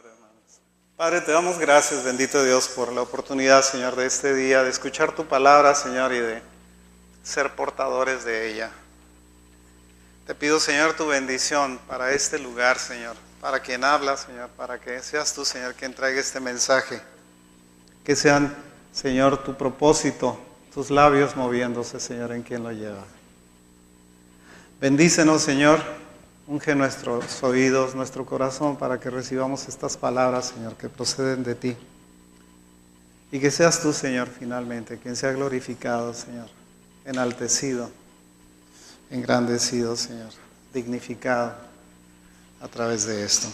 Padre, hermanos. Padre, te damos gracias, bendito Dios, por la oportunidad, Señor, de este día, de escuchar tu palabra, Señor, y de ser portadores de ella. Te pido, Señor, tu bendición para este lugar, Señor, para quien habla, Señor, para que seas tú, Señor, quien traiga este mensaje. Que sean, Señor, tu propósito, tus labios moviéndose, Señor, en quien lo lleva. Bendícenos, Señor, unge nuestros oídos, nuestro corazón, para que recibamos estas palabras, Señor, que proceden de ti. Y que seas tú, Señor, finalmente, quien sea glorificado, Señor, enaltecido, engrandecido, Señor, dignificado a través de esto.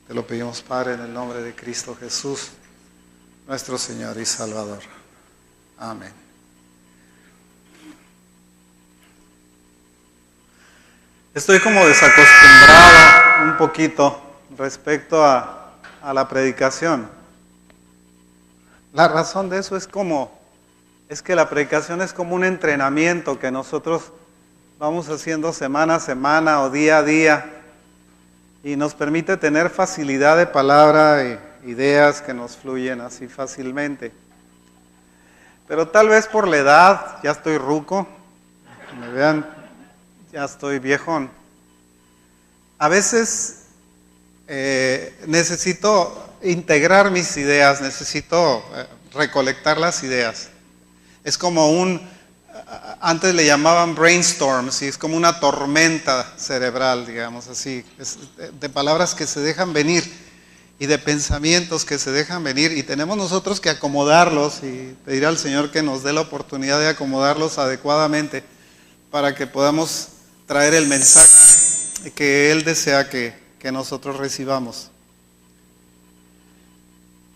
Te lo pedimos, Padre, en el nombre de Cristo Jesús, nuestro Señor y Salvador. Amén. Estoy como desacostumbrado un poquito respecto a la predicación. La razón de eso es que la predicación es como un entrenamiento que nosotros vamos haciendo semana a semana o día a día y nos permite tener facilidad de palabra e ideas que nos fluyen así fácilmente. Pero tal vez por la edad, ya estoy ruco, que me vean, ya estoy viejón. A veces necesito integrar mis ideas, necesito recolectar las ideas. Es como antes le llamaban brainstorm, ¿sí? Es como una tormenta cerebral, digamos así, de palabras que se dejan venir y de pensamientos que se dejan venir, y tenemos nosotros que acomodarlos y pedir al Señor que nos dé la oportunidad de acomodarlos adecuadamente para que podamos traer el mensaje que Él desea que nosotros recibamos.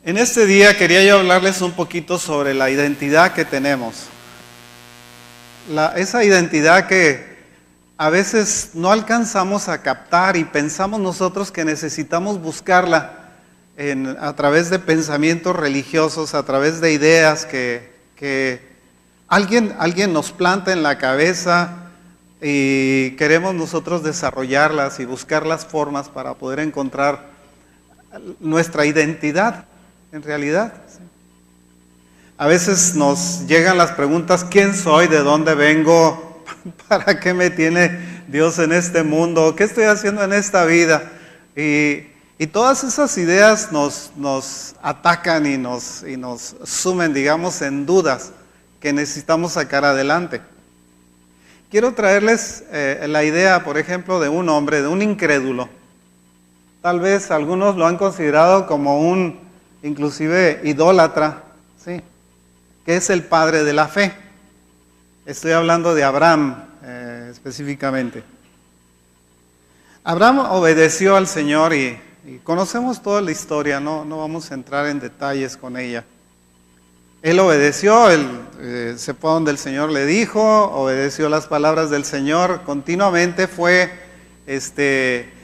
En este día quería yo hablarles un poquito sobre la identidad que tenemos. Esa identidad que a veces no alcanzamos a captar y pensamos nosotros que necesitamos buscarla a través de pensamientos religiosos, a través de ideas que alguien nos planta en la cabeza y queremos nosotros desarrollarlas y buscar las formas para poder encontrar nuestra identidad en realidad. A veces nos llegan las preguntas: ¿quién soy? ¿De dónde vengo? ¿Para qué me tiene Dios en este mundo? ¿Qué estoy haciendo en esta vida? Y todas esas ideas nos atacan y nos sumen, digamos, en dudas que necesitamos sacar adelante. Quiero traerles la idea, por ejemplo, de un hombre, de un incrédulo. Tal vez algunos lo han considerado como inclusive idólatra, ¿sí? Que es el padre de la fe. Estoy hablando de Abraham específicamente. Abraham obedeció al Señor y conocemos toda la historia, no vamos a entrar en detalles con ella. Él obedeció, se fue donde el Señor le dijo, obedeció las palabras del Señor, continuamente fue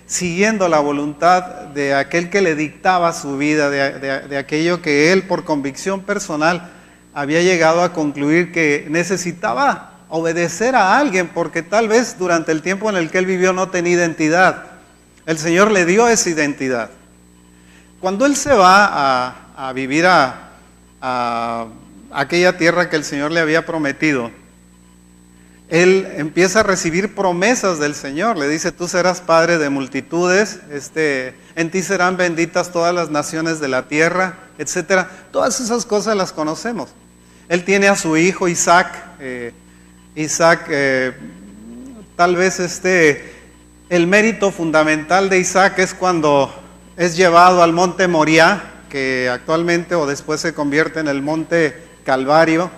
siguiendo la voluntad de aquel que le dictaba su vida, de aquello que él por convicción personal había llegado a concluir que necesitaba obedecer a alguien, porque tal vez durante el tiempo en el que él vivió no tenía identidad. El Señor le dio esa identidad. Cuando él se va a vivir a aquella tierra que el Señor le había prometido, él empieza a recibir promesas del Señor. Le dice: tú serás padre de multitudes, en ti serán benditas todas las naciones de la tierra, etcétera. Todas esas cosas las conocemos. Él tiene a su hijo Isaac. Tal vez el mérito fundamental de Isaac es cuando es llevado al monte Moriah, que actualmente o después se convierte en el monte Calvario,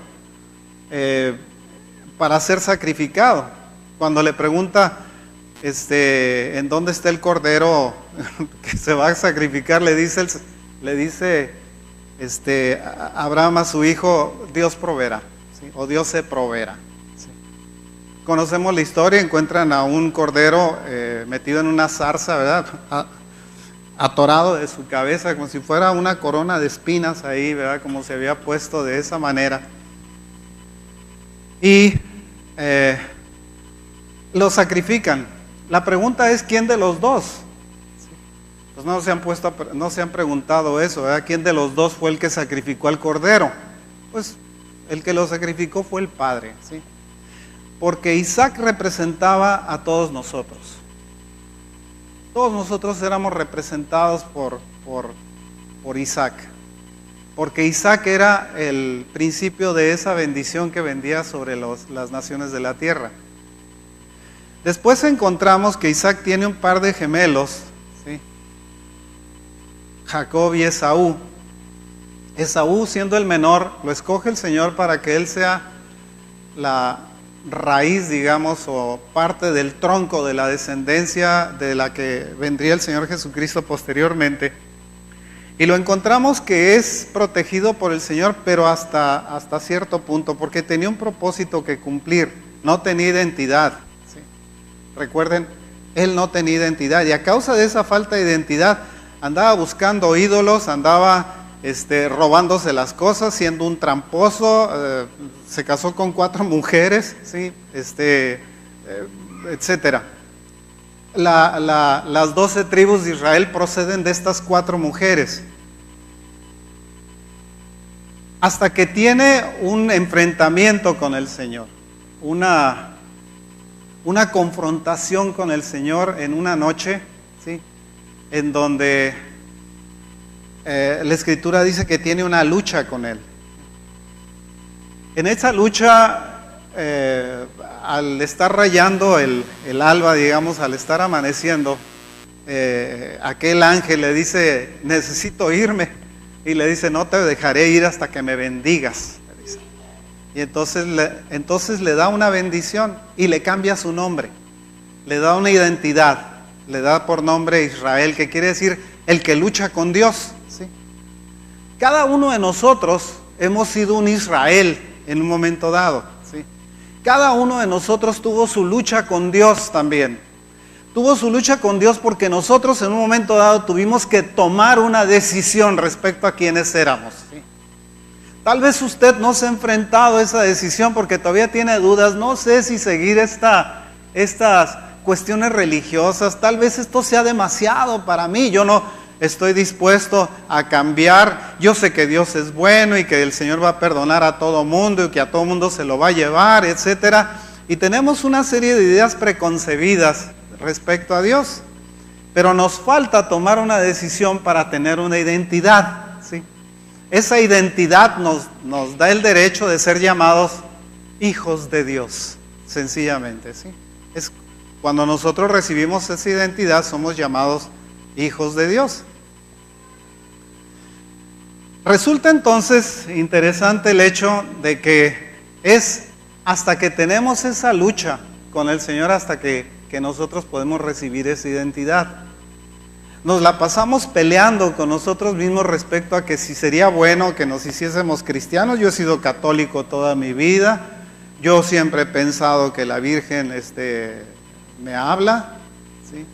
para ser sacrificado. Cuando le pregunta en dónde está el cordero que se va a sacrificar, le dice Abraham a su hijo: Dios proveerá, ¿sí? O Dios se proveerá, ¿sí? Conocemos la historia. Encuentran a un cordero metido en una zarza, ¿verdad? Atorado de su cabeza, como si fuera una corona de espinas ahí, ¿verdad? Como se había puesto de esa manera. Y lo sacrifican. La pregunta es: ¿quién de los dos? Pues no se han preguntado eso, ¿verdad? ¿Quién de los dos fue el que sacrificó al cordero? Pues el que lo sacrificó fue el Padre, ¿sí? Porque Isaac representaba a todos nosotros. Todos nosotros éramos representados por Isaac. Porque Isaac era el principio de esa bendición que vendía sobre las naciones de la tierra. Después encontramos que Isaac tiene un par de gemelos, ¿sí? Jacob y Esaú. Esaú, siendo el menor, lo escoge el Señor para que él sea la raíz, digamos, o parte del tronco de la descendencia de la que vendría el Señor Jesucristo posteriormente. Y lo encontramos que es protegido por el Señor, pero hasta cierto punto, porque tenía un propósito que cumplir, no tenía identidad. ¿Sí? Recuerden, él no tenía identidad, y a causa de esa falta de identidad, andaba buscando ídolos, andaba robándose las cosas, siendo un tramposo, se casó con 4 mujeres, ¿sí? Etcétera. Las 12 tribus de Israel proceden de estas 4 mujeres. Hasta que tiene un enfrentamiento con el Señor, una confrontación con el Señor en una noche, ¿sí? En donde la Escritura dice que tiene una lucha con Él. En esa lucha, al estar rayando el alba, digamos, al estar amaneciendo, aquel ángel le dice, necesito irme, y le dice, no te dejaré ir hasta que me bendigas, le dice. Y entonces le da una bendición y le cambia su nombre, le da una identidad, le da por nombre Israel, que quiere decir el que lucha con Dios, ¿sí? Cada uno de nosotros hemos sido un Israel en un momento dado, ¿sí? Cada uno de nosotros tuvo su lucha con Dios también. Tuvo su lucha con Dios porque nosotros en un momento dado tuvimos que tomar una decisión respecto a quiénes éramos, ¿sí? Tal vez usted no se ha enfrentado a esa decisión porque todavía tiene dudas, no sé si seguir estas cuestiones religiosas, tal vez esto sea demasiado para mí, yo no estoy dispuesto a cambiar, yo sé que Dios es bueno y que el Señor va a perdonar a todo mundo y que a todo mundo se lo va a llevar, etcétera. Y tenemos una serie de ideas preconcebidas respecto a Dios, pero nos falta tomar una decisión para tener una identidad, ¿sí? Esa identidad nos da el derecho de ser llamados hijos de Dios, sencillamente, ¿sí? Es cuando nosotros recibimos esa identidad, somos llamados hijos de Dios. Resulta entonces interesante el hecho de que es hasta que tenemos esa lucha con el Señor, hasta que nosotros podemos recibir esa identidad. Nos la pasamos peleando con nosotros mismos respecto a que si sería bueno que nos hiciésemos cristianos. Yo he sido católico toda mi vida, yo siempre he pensado que la Virgen me habla, ¿sí?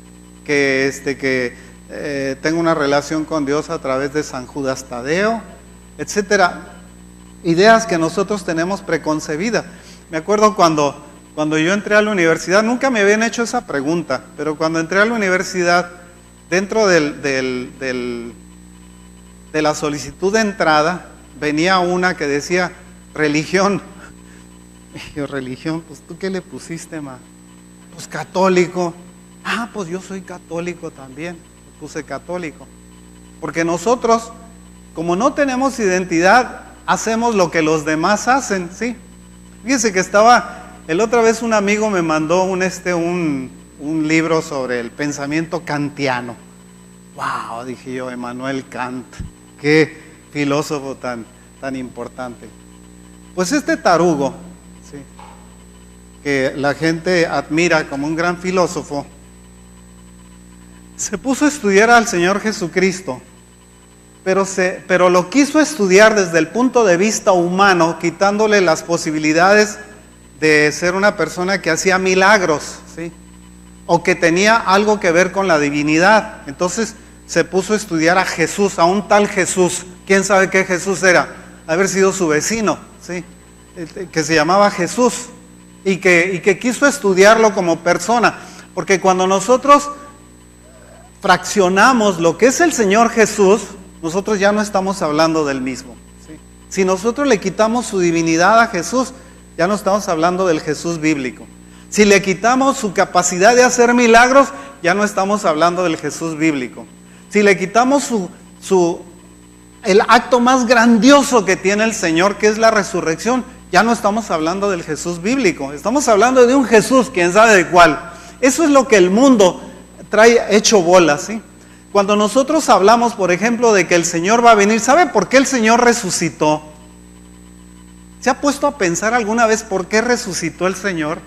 Que tengo una relación con Dios a través de San Judas Tadeo, etcétera. Ideas que nosotros tenemos preconcebidas. Me acuerdo cuando yo entré a la universidad, nunca me habían hecho esa pregunta, pero cuando entré a la universidad, dentro de la solicitud de entrada, venía una que decía religión. Y yo, religión, pues ¿tú qué le pusiste, ma? Pues católico. Ah, pues yo soy católico también. Puse católico. Porque nosotros, como no tenemos identidad, hacemos lo que los demás hacen, ¿sí? Fíjense que la otra vez un amigo me mandó un libro sobre el pensamiento kantiano. ¡Wow! Dije yo, Emmanuel Kant, qué filósofo tan importante. Pues este tarugo, ¿sí?, que la gente admira como un gran filósofo, se puso a estudiar al Señor Jesucristo, pero lo quiso estudiar desde el punto de vista humano, quitándole las posibilidades de ser una persona que hacía milagros, ¿sí?, o que tenía algo que ver con la divinidad. Entonces se puso a estudiar a Jesús, a un tal Jesús. ¿Quién sabe qué Jesús era? Haber sido su vecino, ¿sí?, que se llamaba Jesús, y que quiso estudiarlo como persona, porque cuando nosotros fraccionamos lo que es el Señor Jesús, nosotros ya no estamos hablando del mismo, ¿sí? Si nosotros le quitamos su divinidad a Jesús, ya no estamos hablando del Jesús bíblico. Si le quitamos su capacidad de hacer milagros, ya no estamos hablando del Jesús bíblico. Si le quitamos el acto más grandioso que tiene el Señor, que es la resurrección, ya no estamos hablando del Jesús bíblico. Estamos hablando de un Jesús, quién sabe de cuál. Eso es lo que el mundo trae hecho bolas, ¿sí? Cuando nosotros hablamos, por ejemplo, de que el Señor va a venir, ¿sabe por qué el Señor resucitó? ¿Se ha puesto a pensar alguna vez por qué resucitó el Señor?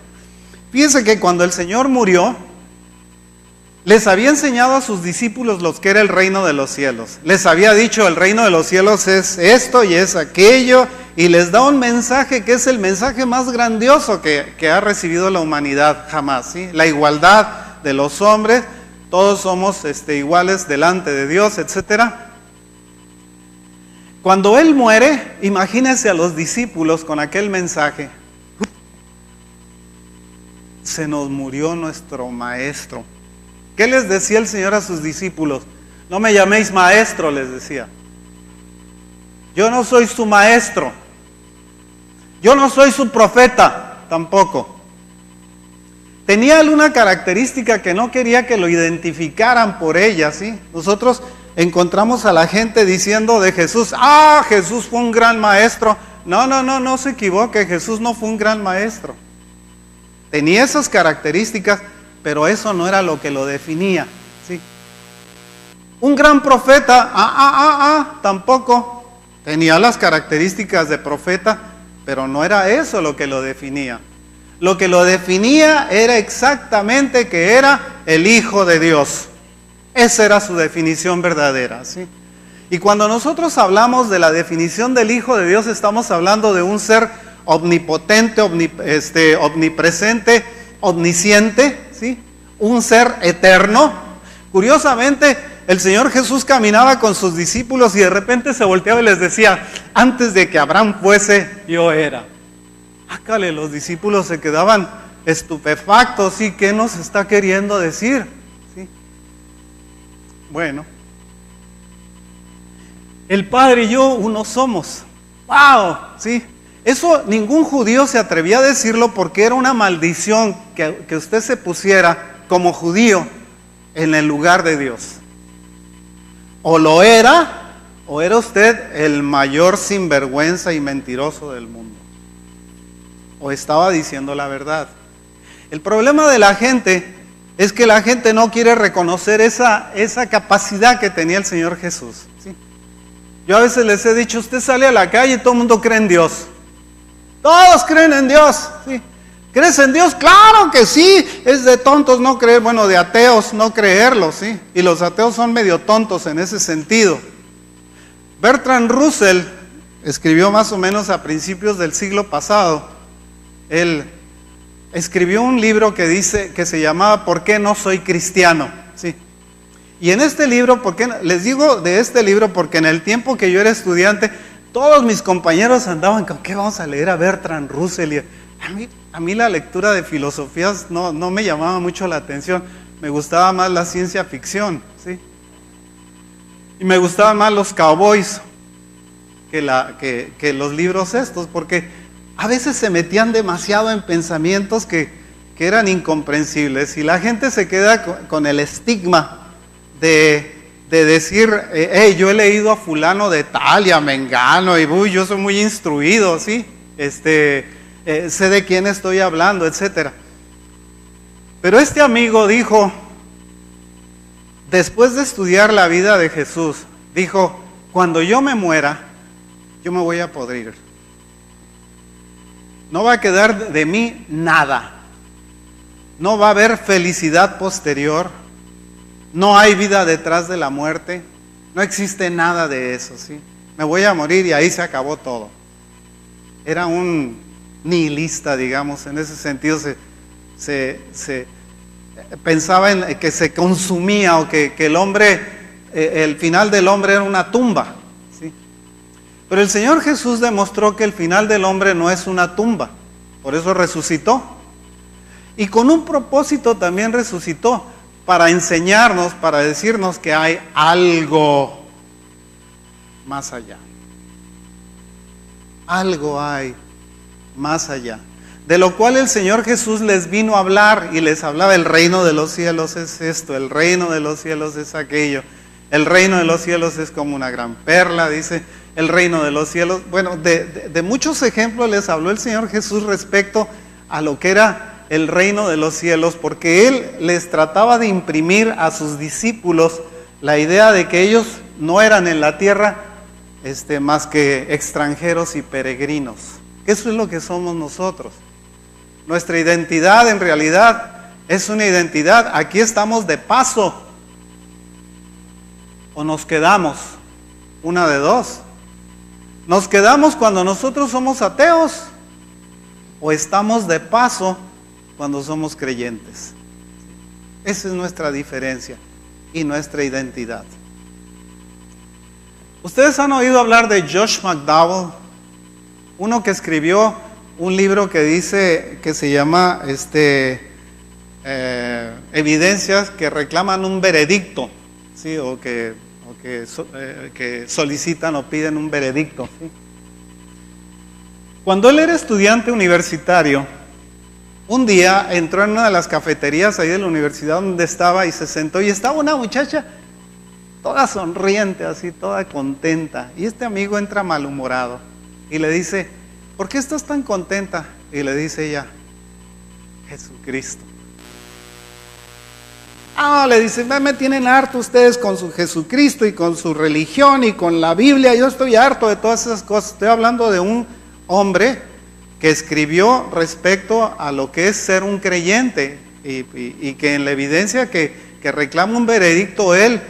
Fíjense que cuando el Señor murió, les había enseñado a sus discípulos lo que era el reino de los cielos. Les había dicho, el reino de los cielos es esto y es aquello, y les da un mensaje que es el mensaje más grandioso que ha recibido la humanidad jamás, ¿sí? La igualdad de los hombres, todos somos iguales delante de Dios, etcétera. Cuando Él muere, imagínense a los discípulos con aquel mensaje. Se nos murió nuestro maestro. ¿Qué les decía el Señor a sus discípulos? No me llaméis maestro, les decía. Yo no soy su maestro. Yo no soy su profeta, tampoco. Tenía él una característica que no quería que lo identificaran por ella, ¿sí? Nosotros encontramos a la gente diciendo de Jesús, Jesús fue un gran maestro. No se equivoque, Jesús no fue un gran maestro. Tenía esas características, pero eso no era lo que lo definía, ¿sí? Un gran profeta, tampoco. Tenía las características de profeta, pero no era eso lo que lo definía. Lo que lo definía era exactamente que era el Hijo de Dios. Esa era su definición verdadera, ¿sí? Y cuando nosotros hablamos de la definición del Hijo de Dios, estamos hablando de un ser omnipotente, omnipresente, omnisciente, ¿sí? Un ser eterno. Curiosamente, el Señor Jesús caminaba con sus discípulos y de repente se volteaba y les decía, antes de que Abraham fuese, yo era. Ácale, los discípulos se quedaban estupefactos, ¿sí? ¿Qué nos está queriendo decir? ¿Sí? Bueno, el Padre y yo uno somos. ¡Wow! ¿Sí? Eso ningún judío se atrevía a decirlo porque era una maldición que usted se pusiera como judío en el lugar de Dios. O lo era, o era usted el mayor sinvergüenza y mentiroso del mundo. O estaba diciendo la verdad. El problema de la gente es que la gente no quiere reconocer esa capacidad que tenía el Señor Jesús, ¿sí? Yo a veces les he dicho, usted sale a la calle y todo el mundo cree en Dios. Todos creen en Dios, ¿sí? ¿Crees en Dios? Claro que sí. Es de tontos no creer, bueno, de ateos no creerlo, ¿sí? Y los ateos son medio tontos en ese sentido. Bertrand Russell escribió más o menos a principios del siglo pasado. Él escribió un libro que se llamaba ¿Por qué no soy cristiano? ¿Sí? Y en este libro, les digo de este libro porque en el tiempo que yo era estudiante, todos mis compañeros andaban con ¿qué vamos a leer a Bertrand Russell? Y a mí la lectura de filosofías no me llamaba mucho la atención. Me gustaba más la ciencia ficción, ¿sí? Y me gustaban más los cowboys que los libros estos, porque a veces se metían demasiado en pensamientos que eran incomprensibles. Y la gente se queda con el estigma de decir, yo he leído a fulano de tal y a mengano, y yo soy muy instruido, ¿sí? Sé de quién estoy hablando, etcétera. Pero este amigo dijo, después de estudiar la vida de Jesús, dijo, cuando yo me muera, yo me voy a podrir. No va a quedar de mí nada. No va a haber felicidad posterior. No hay vida detrás de la muerte. No existe nada de eso, ¿sí? Me voy a morir y ahí se acabó todo. Era un nihilista, digamos, en ese sentido se pensaba en que se consumía o que el hombre, el final del hombre era una tumba, ¿sí? Pero el Señor Jesús demostró que el final del hombre no es una tumba, por eso resucitó. Y con un propósito también resucitó, para enseñarnos, para decirnos que hay algo más allá. Algo hay más allá. De lo cual el Señor Jesús les vino a hablar y les hablaba: el reino de los cielos es esto, el reino de los cielos es aquello, el reino de los cielos es como una gran perla, dice, el reino de los cielos. Bueno, de muchos ejemplos les habló el Señor Jesús respecto a lo que era el reino de los cielos, porque Él les trataba de imprimir a sus discípulos la idea de que ellos no eran en la tierra más que extranjeros y peregrinos. Eso es lo que somos nosotros. Nuestra identidad en realidad es una identidad, aquí estamos de paso, o nos quedamos, una de dos. Nos quedamos cuando nosotros somos ateos, o estamos de paso cuando somos creyentes. Esa es nuestra diferencia y nuestra identidad. Ustedes han oído hablar de Josh McDowell, uno que escribió un libro que dice, que se llama Evidencias que reclaman un veredicto, ¿sí? o que solicitan o piden un veredicto, ¿sí? Cuando él era estudiante universitario, un día entró en una de las cafeterías ahí de la universidad donde estaba y se sentó, y estaba una muchacha toda sonriente, así, toda contenta, y este amigo entra malhumorado y le dice: ¿por qué estás tan contenta? Y le dice ella: Jesucristo. Le dice: me tienen harto ustedes con su Jesucristo y con su religión y con la Biblia, yo estoy harto de todas esas cosas. Estoy hablando de un hombre que escribió respecto a lo que es ser un creyente y que en la evidencia que reclama un veredicto, él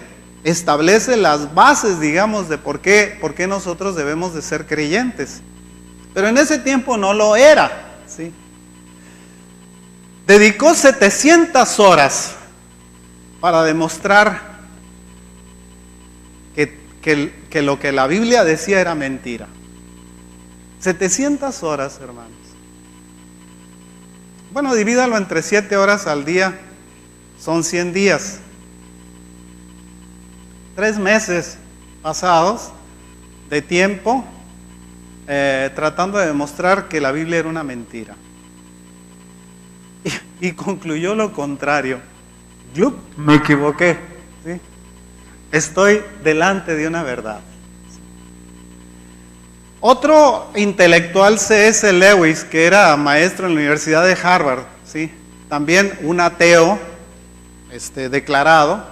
establece las bases, digamos, de por qué nosotros debemos de ser creyentes. Pero en ese tiempo no lo era, ¿sí? Dedicó 700 horas para demostrar que lo que la Biblia decía era mentira. 700 horas, hermanos. Bueno, divídalo entre 7 horas al día, son 100 días. 3 meses pasados de tiempo tratando de demostrar que la Biblia era una mentira. Y concluyó lo contrario. ¡Yup! Me equivoqué, ¿sí? Estoy delante de una verdad. Otro intelectual, C.S. Lewis, que era maestro en la Universidad de Harvard, ¿sí? También un ateo declarado,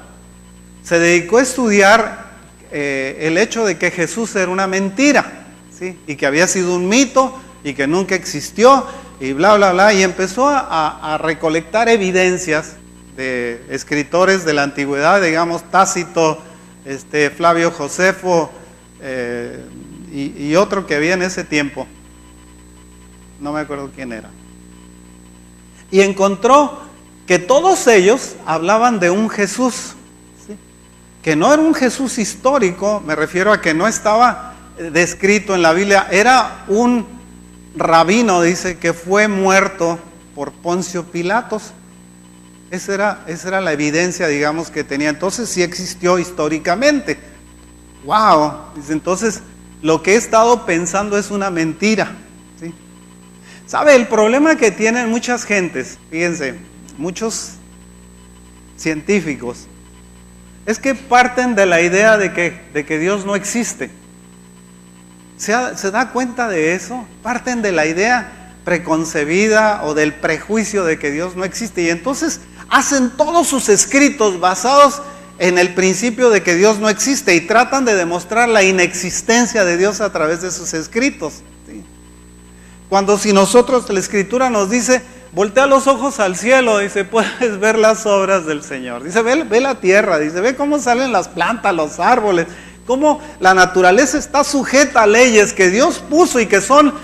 se dedicó a estudiar el hecho de que Jesús era una mentira, ¿sí? Y que había sido un mito y que nunca existió y bla, bla, bla, y empezó a recolectar evidencias de escritores de la antigüedad, digamos, Tácito, Flavio Josefo, y otro que había en ese tiempo, no me acuerdo quién era, y encontró que todos ellos hablaban de un Jesús, ¿sí? Que no era un Jesús histórico, me refiero a que no estaba descrito en la Biblia, era un rabino, dice, que fue muerto por Poncio Pilatos. Esa era la evidencia, digamos, que tenía. Entonces sí existió históricamente. ¡Wow! Dice, entonces lo que he estado pensando es una mentira, ¿sí? ¿Sabe? El problema que tienen muchas gentes, fíjense, muchos científicos, es que parten de la idea de que Dios no existe. ¿Se da cuenta de eso? Parten de la idea preconcebida o del prejuicio de que Dios no existe, y entonces hacen todos sus escritos basados en el principio de que Dios no existe y tratan de demostrar la inexistencia de Dios a través de sus escritos, ¿sí? Cuando si nosotros, la Escritura nos dice: voltea los ojos al cielo, dice, puedes ver las obras del Señor. Dice, ve la tierra, dice, ve cómo salen las plantas, los árboles, cómo la naturaleza está sujeta a leyes que Dios puso y que son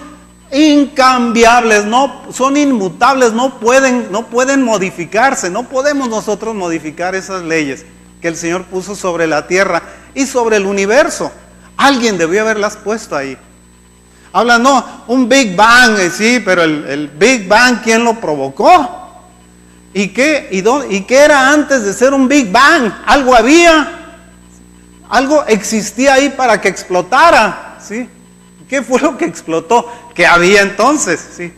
incambiables, no son inmutables, no pueden modificarse. No podemos nosotros modificar esas leyes que el Señor puso sobre la tierra y sobre el universo. Alguien debió haberlas puesto ahí. Hablan, no, un Big Bang, sí, pero el Big Bang, ¿quién lo provocó? ¿Y qué era antes de ser un Big Bang? Algo había, algo existía ahí para que explotara, ¿sí? ¿Qué fue lo que explotó? ¿Qué había entonces? ¿Sí?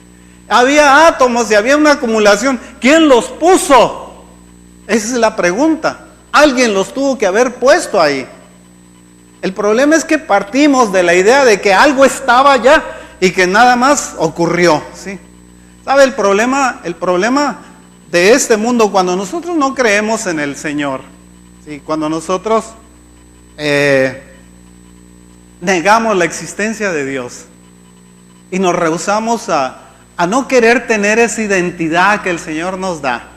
Había átomos y había una acumulación. ¿Quién los puso? Esa es la pregunta. Alguien los tuvo que haber puesto ahí. El problema es que partimos de la idea de que algo estaba allá y que nada más ocurrió, ¿sí? ¿Sabe el problema de este mundo? Cuando nosotros no creemos en el Señor, ¿sí? Cuando nosotros negamos la existencia de Dios y nos rehusamos a no querer tener esa identidad que el Señor nos da,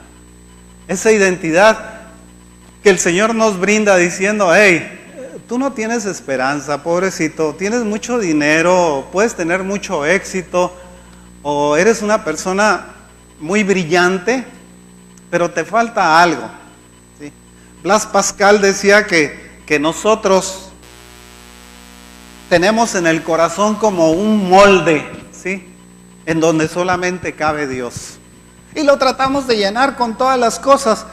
esa identidad que el Señor nos brinda diciendo: hey, tú no tienes esperanza, pobrecito, tienes mucho dinero, puedes tener mucho éxito, o eres una persona muy brillante, pero te falta algo, ¿sí? Blas Pascal decía que nosotros tenemos en el corazón como un molde, ¿sí? En donde solamente cabe Dios. Y lo tratamos de llenar con todas las cosas.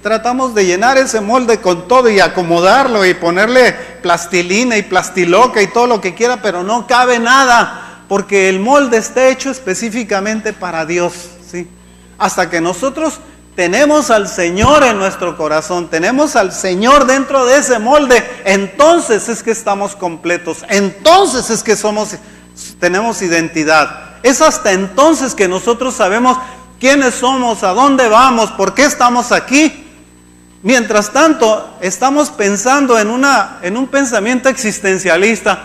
Tratamos de llenar ese molde con todo y acomodarlo y ponerle plastilina y plastiloca y todo lo que quiera, pero no cabe nada, porque el molde está hecho específicamente para Dios, ¿sí? Hasta que nosotros tenemos al Señor en nuestro corazón, tenemos al Señor dentro de ese molde, entonces es que estamos completos, entonces es que tenemos identidad. Es hasta entonces que nosotros sabemos quiénes somos, a dónde vamos, por qué estamos aquí. Mientras tanto, estamos pensando en un pensamiento existencialista.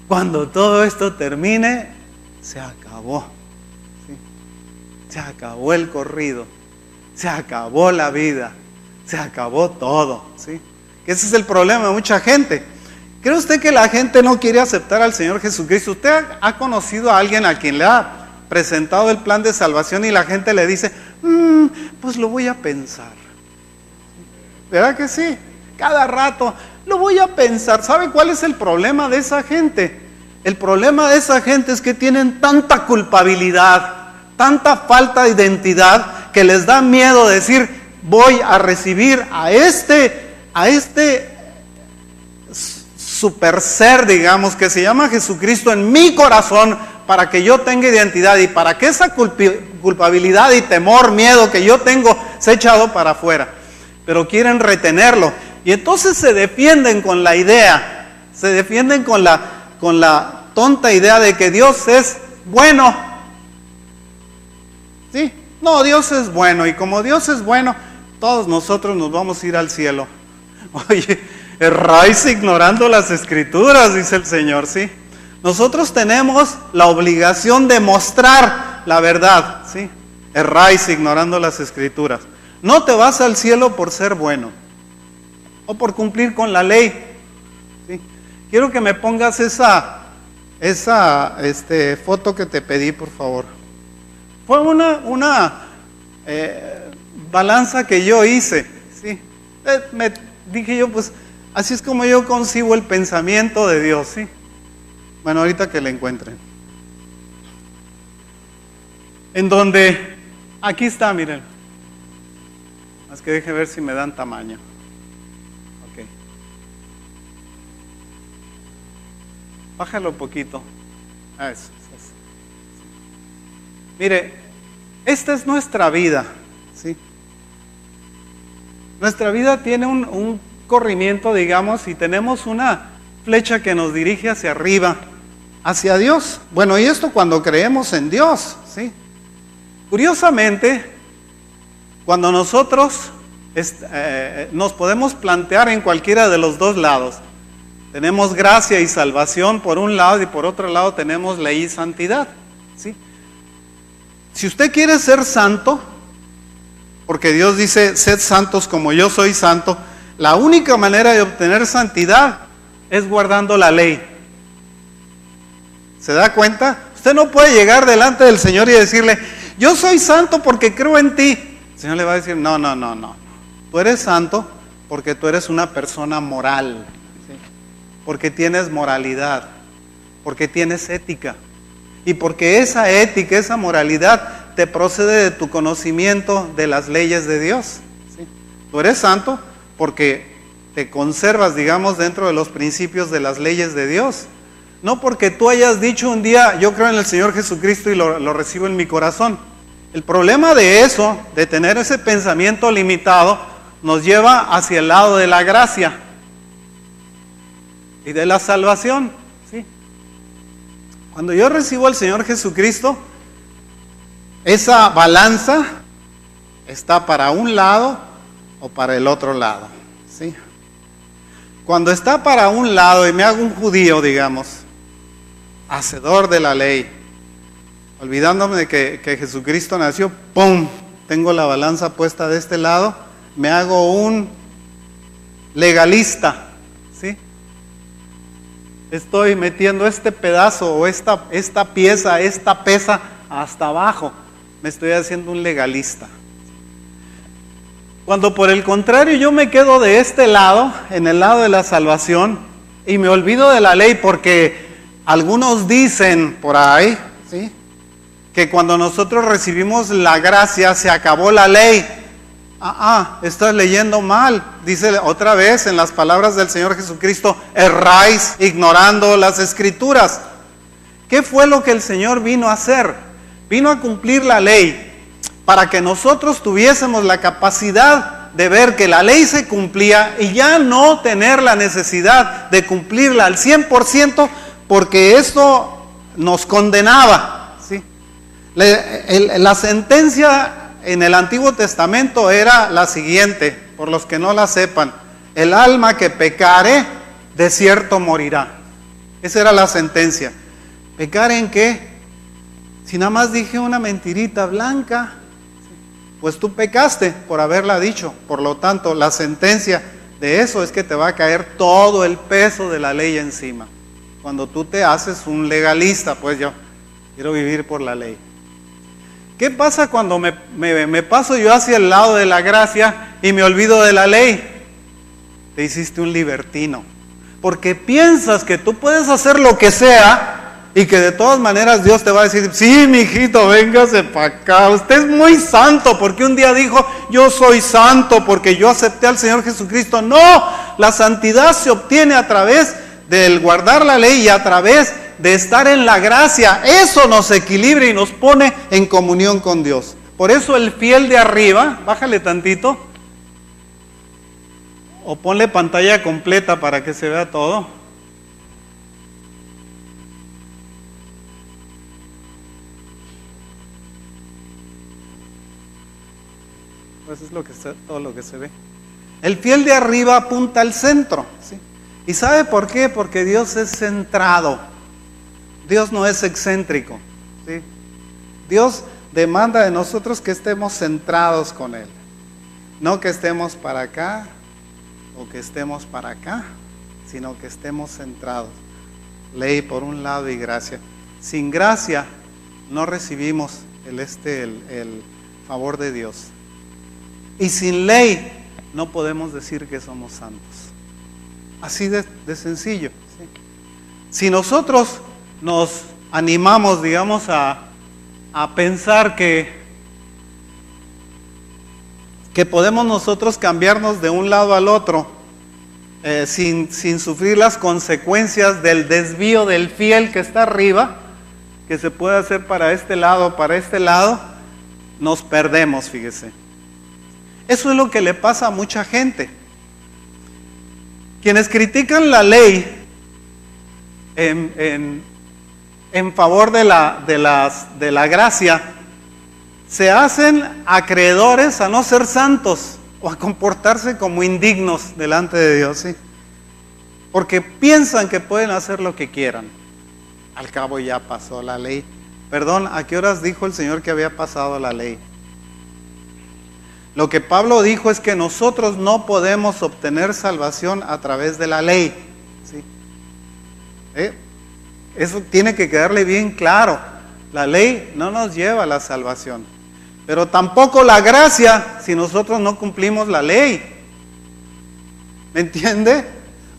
Cuando todo esto termine, se acabó, ¿sí? Se acabó el corrido, se acabó la vida, se acabó todo, ¿sí? Ese es el problema de mucha gente. ¿Cree usted que la gente no quiere aceptar al Señor Jesucristo? ¿Usted ha conocido a alguien a quien le ha presentado el plan de salvación y la gente le dice: pues lo voy a pensar? ¿Verdad que sí? Cada rato, lo voy a pensar. ¿Sabe cuál es el problema de esa gente? El problema de esa gente es que tienen tanta culpabilidad, tanta falta de identidad, que les da miedo decir: voy a recibir a este super ser, digamos, que se llama Jesucristo en mi corazón, para que yo tenga identidad y para que esa culpabilidad y temor, miedo que yo tengo sea echado para afuera. Pero quieren retenerlo y entonces se defienden con la idea, se defienden con la tonta idea de que Dios es bueno, ¿sí? No, Dios es bueno, y como Dios es bueno, todos nosotros nos vamos a ir al cielo. Oye, erráis ignorando las Escrituras, dice el Señor, ¿sí? Nosotros tenemos la obligación de mostrar la verdad, ¿sí? Erráis ignorando las Escrituras. No te vas al cielo por ser bueno o por cumplir con la ley, ¿sí? Quiero que me pongas esa foto que te pedí, por favor. Fue una balanza que yo hice, ¿sí? Me dije yo, pues así es como yo concibo el pensamiento de Dios, ¿sí? Bueno, ahorita que la encuentren. En donde, aquí está, miren. Más que deje ver si me dan tamaño. Ok. Bájalo un poquito. Eso. Mire, esta es nuestra vida, ¿sí? Nuestra vida tiene un corrimiento, digamos, y tenemos una flecha que nos dirige hacia arriba, hacia Dios. Bueno, y esto cuando creemos en Dios, ¿sí? Curiosamente, cuando nosotros nos podemos plantear en cualquiera de los dos lados, tenemos gracia y salvación por un lado y por otro lado tenemos ley y santidad, ¿sí? Si usted quiere ser santo, porque Dios dice: sed santos como yo soy santo, la única manera de obtener santidad es guardando la ley. ¿Se da cuenta? Usted no puede llegar delante del Señor y decirle: yo soy santo porque creo en ti. El Señor le va a decir: no. Tú eres santo porque tú eres una persona moral, ¿sí? Porque tienes moralidad, porque tienes ética. Y porque esa ética, esa moralidad te procede de tu conocimiento de las leyes de Dios. ¿Sí? Tú eres santo porque te conservas, digamos, dentro de los principios de las leyes de Dios. No porque tú hayas dicho un día, yo creo en el Señor Jesucristo y lo recibo en mi corazón. El problema de eso, de tener ese pensamiento limitado, nos lleva hacia el lado de la gracia y de la salvación. ¿Sí? Cuando yo recibo al Señor Jesucristo, esa balanza está para un lado o para el otro lado. ¿Sí? Cuando está para un lado y me hago un judío, digamos, hacedor de la ley, olvidándome de que Jesucristo nació, ¡pum!, tengo la balanza puesta de este lado, me hago un legalista, ¿sí? Estoy metiendo este pedazo o esta pieza, esta pesa hasta abajo, me estoy haciendo un legalista. Cuando por el contrario yo me quedo de este lado, en el lado de la salvación, y me olvido de la ley porque algunos dicen por ahí, ¿sí?, que cuando nosotros recibimos la gracia se acabó la ley. Estás leyendo mal. Dice otra vez en las palabras del Señor Jesucristo, erráis ignorando las Escrituras. ¿Qué fue lo que el Señor vino a hacer? Vino a cumplir la ley para que nosotros tuviésemos la capacidad de ver que la ley se cumplía y ya no tener la necesidad de cumplirla al 100%, porque esto nos condenaba, ¿sí? La sentencia en el Antiguo Testamento era la siguiente, por los que no la sepan: el alma que pecare, de cierto morirá. Esa era la sentencia. ¿Pecar en qué? Si nada más dije una mentirita blanca, pues tú pecaste por haberla dicho. Por lo tanto, la sentencia de eso es que te va a caer todo el peso de la ley encima. Cuando tú te haces un legalista, pues yo quiero vivir por la ley. ¿Qué pasa cuando me paso yo hacia el lado de la gracia y me olvido de la ley? Te hiciste un libertino, porque piensas que tú puedes hacer lo que sea y que de todas maneras Dios te va a decir, sí, mijito, véngase para acá, usted es muy santo, porque un día dijo, yo soy santo porque yo acepté al Señor Jesucristo. No, la santidad se obtiene a través del guardar la ley y a través de estar en la gracia. Eso nos equilibra y nos pone en comunión con Dios. Por eso el fiel de arriba, bájale tantito, o ponle pantalla completa para que se vea todo. Pues es todo lo que se ve. El fiel de arriba apunta al centro, ¿sí? ¿Y sabe por qué? Porque Dios es centrado. Dios no es excéntrico, ¿sí? Dios demanda de nosotros que estemos centrados con Él. No que estemos para acá o que estemos para acá, sino que estemos centrados. Ley por un lado y gracia. Sin gracia no recibimos el favor de Dios. Y sin ley no podemos decir que somos santos. Así de sencillo, ¿sí? Si nosotros nos animamos, digamos, a pensar que podemos nosotros cambiarnos de un lado al otro sin sufrir las consecuencias del desvío del fiel que está arriba, que se puede hacer para este lado, nos perdemos, fíjese. Eso es lo que le pasa a mucha gente. Quienes critican la ley en favor de la gracia, se hacen acreedores a no ser santos o a comportarse como indignos delante de Dios, ¿sí? Porque piensan que pueden hacer lo que quieran. Al cabo ya pasó la ley. Perdón, ¿a qué horas dijo el Señor que había pasado la ley? Lo que Pablo dijo es que nosotros no podemos obtener salvación a través de la ley, ¿sí? Eso tiene que quedarle bien claro. La ley no nos lleva a la salvación, pero tampoco la gracia si nosotros no cumplimos la ley. ¿Me entiende?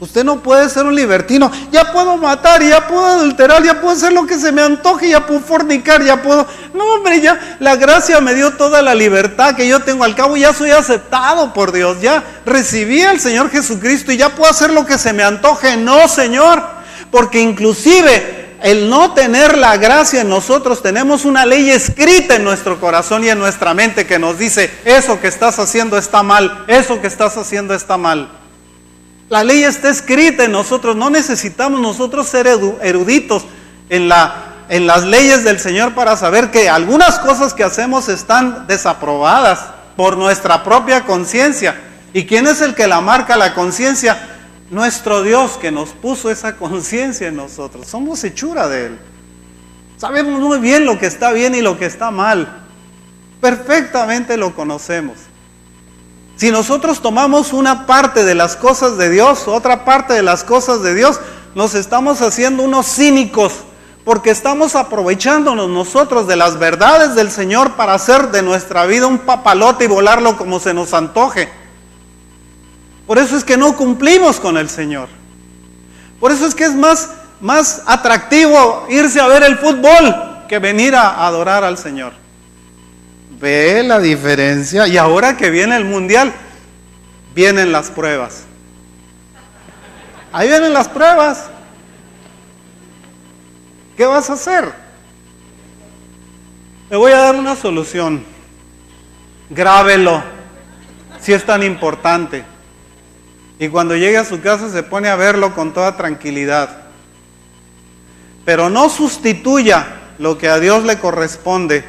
Usted no puede ser un libertino. Ya puedo matar, ya puedo adulterar, ya puedo hacer lo que se me antoje, ya puedo fornicar, ya puedo... No, hombre, ya la gracia me dio toda la libertad que yo tengo. Al cabo ya soy aceptado por Dios. Ya recibí al Señor Jesucristo y ya puedo hacer lo que se me antoje. No, Señor, porque inclusive el no tener la gracia en nosotros, tenemos una ley escrita en nuestro corazón y en nuestra mente que nos dice, eso que estás haciendo está mal, eso que estás haciendo está mal. La ley está escrita en nosotros, no necesitamos nosotros ser eruditos en las leyes del Señor para saber que algunas cosas que hacemos están desaprobadas por nuestra propia conciencia. ¿Y quién es el que la marca la conciencia? Nuestro Dios, que nos puso esa conciencia en nosotros. Somos hechura de Él. Sabemos muy bien lo que está bien y lo que está mal. Perfectamente lo conocemos. Si nosotros tomamos una parte de las cosas de Dios, otra parte de las cosas de Dios, nos estamos haciendo unos cínicos, porque estamos aprovechándonos nosotros de las verdades del Señor para hacer de nuestra vida un papalote y volarlo como se nos antoje. Por eso es que no cumplimos con el Señor. Por eso es que es más atractivo irse a ver el fútbol que venir a adorar al Señor. ¿Ve la diferencia? Y ahora que viene el mundial, vienen las pruebas. Ahí vienen las pruebas. ¿Qué vas a hacer? Le voy a dar una solución. Grábelo, si es tan importante. Y cuando llegue a su casa se pone a verlo con toda tranquilidad. Pero no sustituya lo que a Dios le corresponde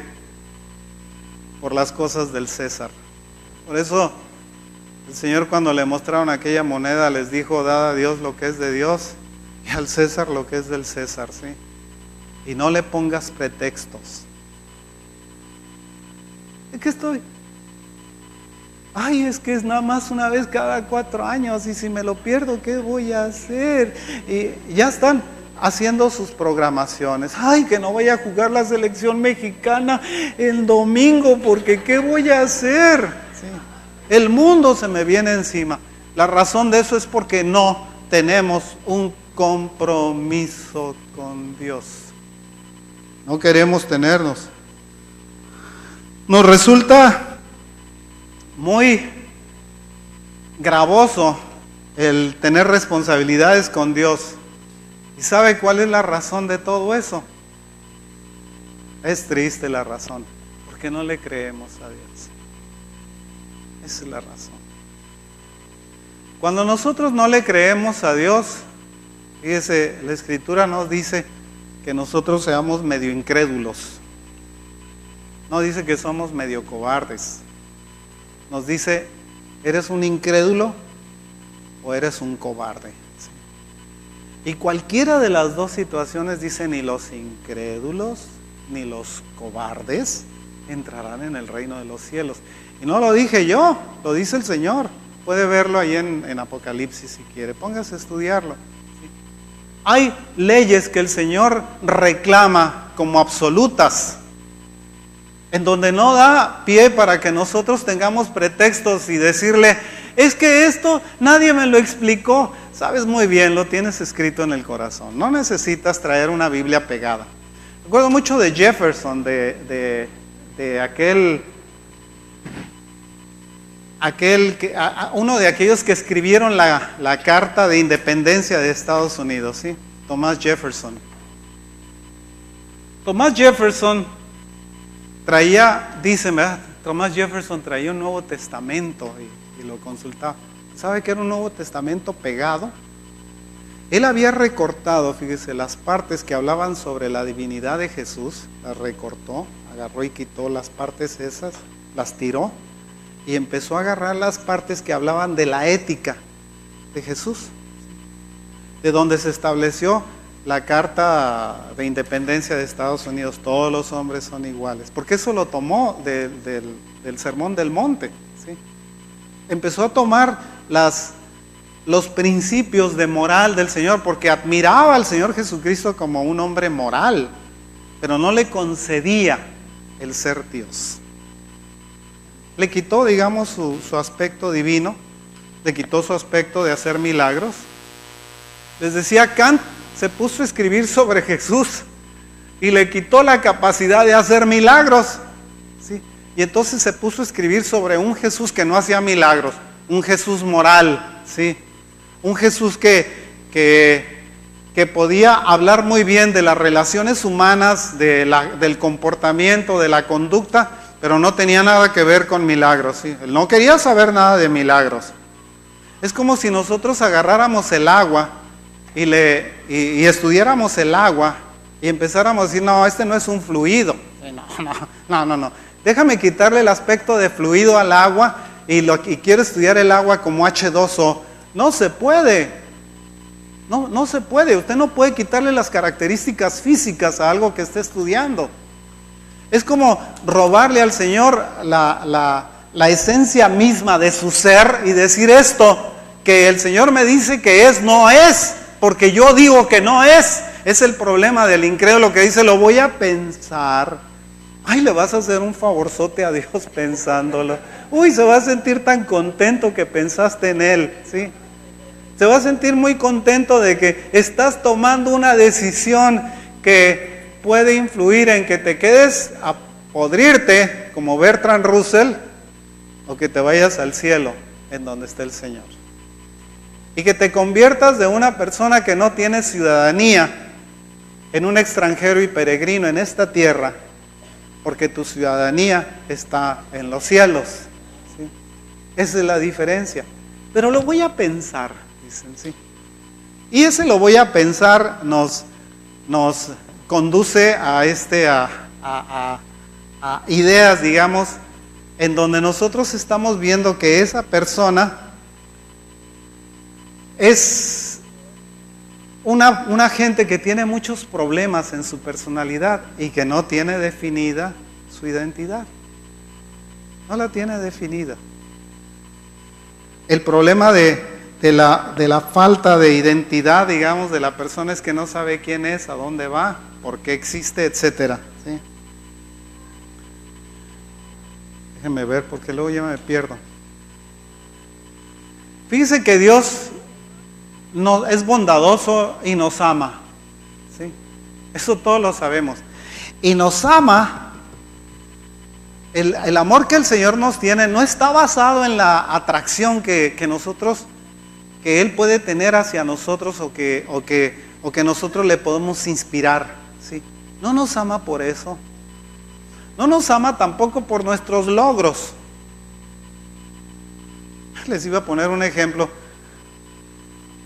por las cosas del César. Por eso el Señor, cuando le mostraron aquella moneda, les dijo, dad a Dios lo que es de Dios y al César lo que es del César, ¿sí? Y no le pongas pretextos. ¿De qué estoy? Ay, es que es nada más una vez cada 4 años y si me lo pierdo, ¿qué voy a hacer? Y ya están haciendo sus programaciones. Ay, que no vaya a jugar la selección mexicana el domingo, porque ¿qué voy a hacer? Sí. El mundo se me viene encima. La razón de eso es porque no tenemos un compromiso con Dios. No queremos tenernos. Nos resulta muy gravoso el tener responsabilidades con Dios. ¿Y sabe cuál es la razón de todo eso? Es triste la razón, porque no le creemos a Dios. Esa es la razón. Cuando nosotros no le creemos a Dios, fíjese, la Escritura nos dice que nosotros seamos medio incrédulos. No dice que somos medio cobardes. Nos dice, ¿eres un incrédulo o eres un cobarde? Y cualquiera de las dos situaciones dice, ni los incrédulos ni los cobardes entrarán en el reino de los cielos. Y no lo dije yo, lo dice el Señor. Puede verlo ahí en Apocalipsis si quiere, póngase a estudiarlo. Hay leyes que el Señor reclama como absolutas, en donde no da pie para que nosotros tengamos pretextos y decirle, es que esto nadie me lo explicó. Sabes muy bien, lo tienes escrito en el corazón. No necesitas traer una Biblia pegada. Recuerdo mucho de Jefferson, de uno de aquellos que escribieron la Carta de Independencia de Estados Unidos, ¿sí? Thomas Jefferson. Thomas Jefferson traía, dicen, ¿verdad? Thomas Jefferson traía un Nuevo Testamento y lo consultaba. ¿Sabe que era un Nuevo Testamento pegado? Él había recortado, fíjese, las partes que hablaban sobre la divinidad de Jesús, las recortó, agarró y quitó las partes esas, las tiró y empezó a agarrar las partes que hablaban de la ética de Jesús, de donde se estableció la Carta de Independencia de Estados Unidos, todos los hombres son iguales, porque eso lo tomó del Sermón del Monte, ¿sí? Empezó a tomar los principios de moral del Señor, porque admiraba al Señor Jesucristo como un hombre moral, pero no le concedía el ser Dios. Le quitó, digamos, su aspecto divino, le quitó su aspecto de hacer milagros, Les decía, Kant se puso a escribir sobre Jesús y le quitó la capacidad de hacer milagros, ¿sí? Y entonces se puso a escribir sobre un Jesús que no hacía milagros, un Jesús moral, ¿sí? Un Jesús que podía hablar muy bien de las relaciones humanas, del comportamiento, de la conducta, pero no tenía nada que ver con milagros, ¿sí? Él no quería saber nada de milagros. Es como si nosotros agarráramos el agua y estudiáramos el agua y empezáramos a decir, no, este no es un fluido. No. Déjame quitarle el aspecto de fluido al agua y quiero estudiar el agua como H2O. No se puede. No se puede. Usted no puede quitarle las características físicas a algo que esté estudiando. Es como robarle al Señor la esencia misma de su ser y decir esto, que el Señor me dice que es, no es, porque yo digo que no es. Es el problema del incrédulo que dice, lo voy a pensar. Ay, le vas a hacer un favorzote a Dios pensándolo. Uy, se va a sentir tan contento que pensaste en Él, ¿sí? Se va a sentir muy contento de que estás tomando una decisión que puede influir en que te quedes a podrirte, como Bertrand Russell, o que te vayas al cielo, en donde esté el Señor. Y que te conviertas de una persona que no tiene ciudadanía en un extranjero y peregrino en esta tierra, porque tu ciudadanía está en los cielos, ¿sí? Esa es la diferencia. Pero lo voy a pensar, dicen, ¿sí? Y ese lo voy a pensar nos conduce a ideas, digamos, en donde nosotros estamos viendo que esa persona es una gente que tiene muchos problemas en su personalidad y que no tiene definida su identidad. No la tiene definida. El problema de la falta de identidad, digamos, de la persona es que no sabe quién es, a dónde va, por qué existe, etcétera, ¿sí? Déjenme ver porque luego ya me pierdo. Fíjense que Dios es bondadoso y nos ama, ¿sí? Eso todos lo sabemos. Y nos ama. El amor que el Señor nos tiene no está basado en la atracción que Él puede tener hacia nosotros o que nosotros le podemos inspirar, ¿sí? No nos ama por eso. No nos ama tampoco por nuestros logros. Les iba a poner un ejemplo.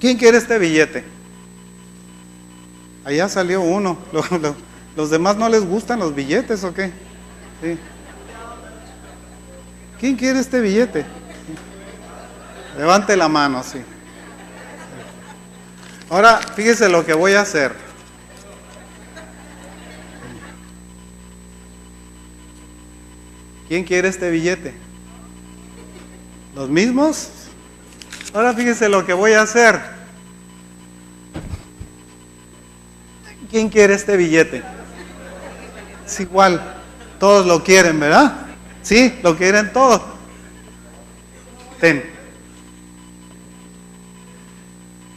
¿Quién quiere este billete? Allá salió uno. ¿Los demás no les gustan los billetes o qué? Sí. ¿Quién quiere este billete? Levante la mano, sí. Ahora, fíjese lo que voy a hacer. ¿Quién quiere este billete? ¿Los mismos? Ahora fíjese lo que voy a hacer. ¿Quién quiere este billete? Es igual, todos lo quieren, ¿verdad? Sí, lo quieren todos. Ten.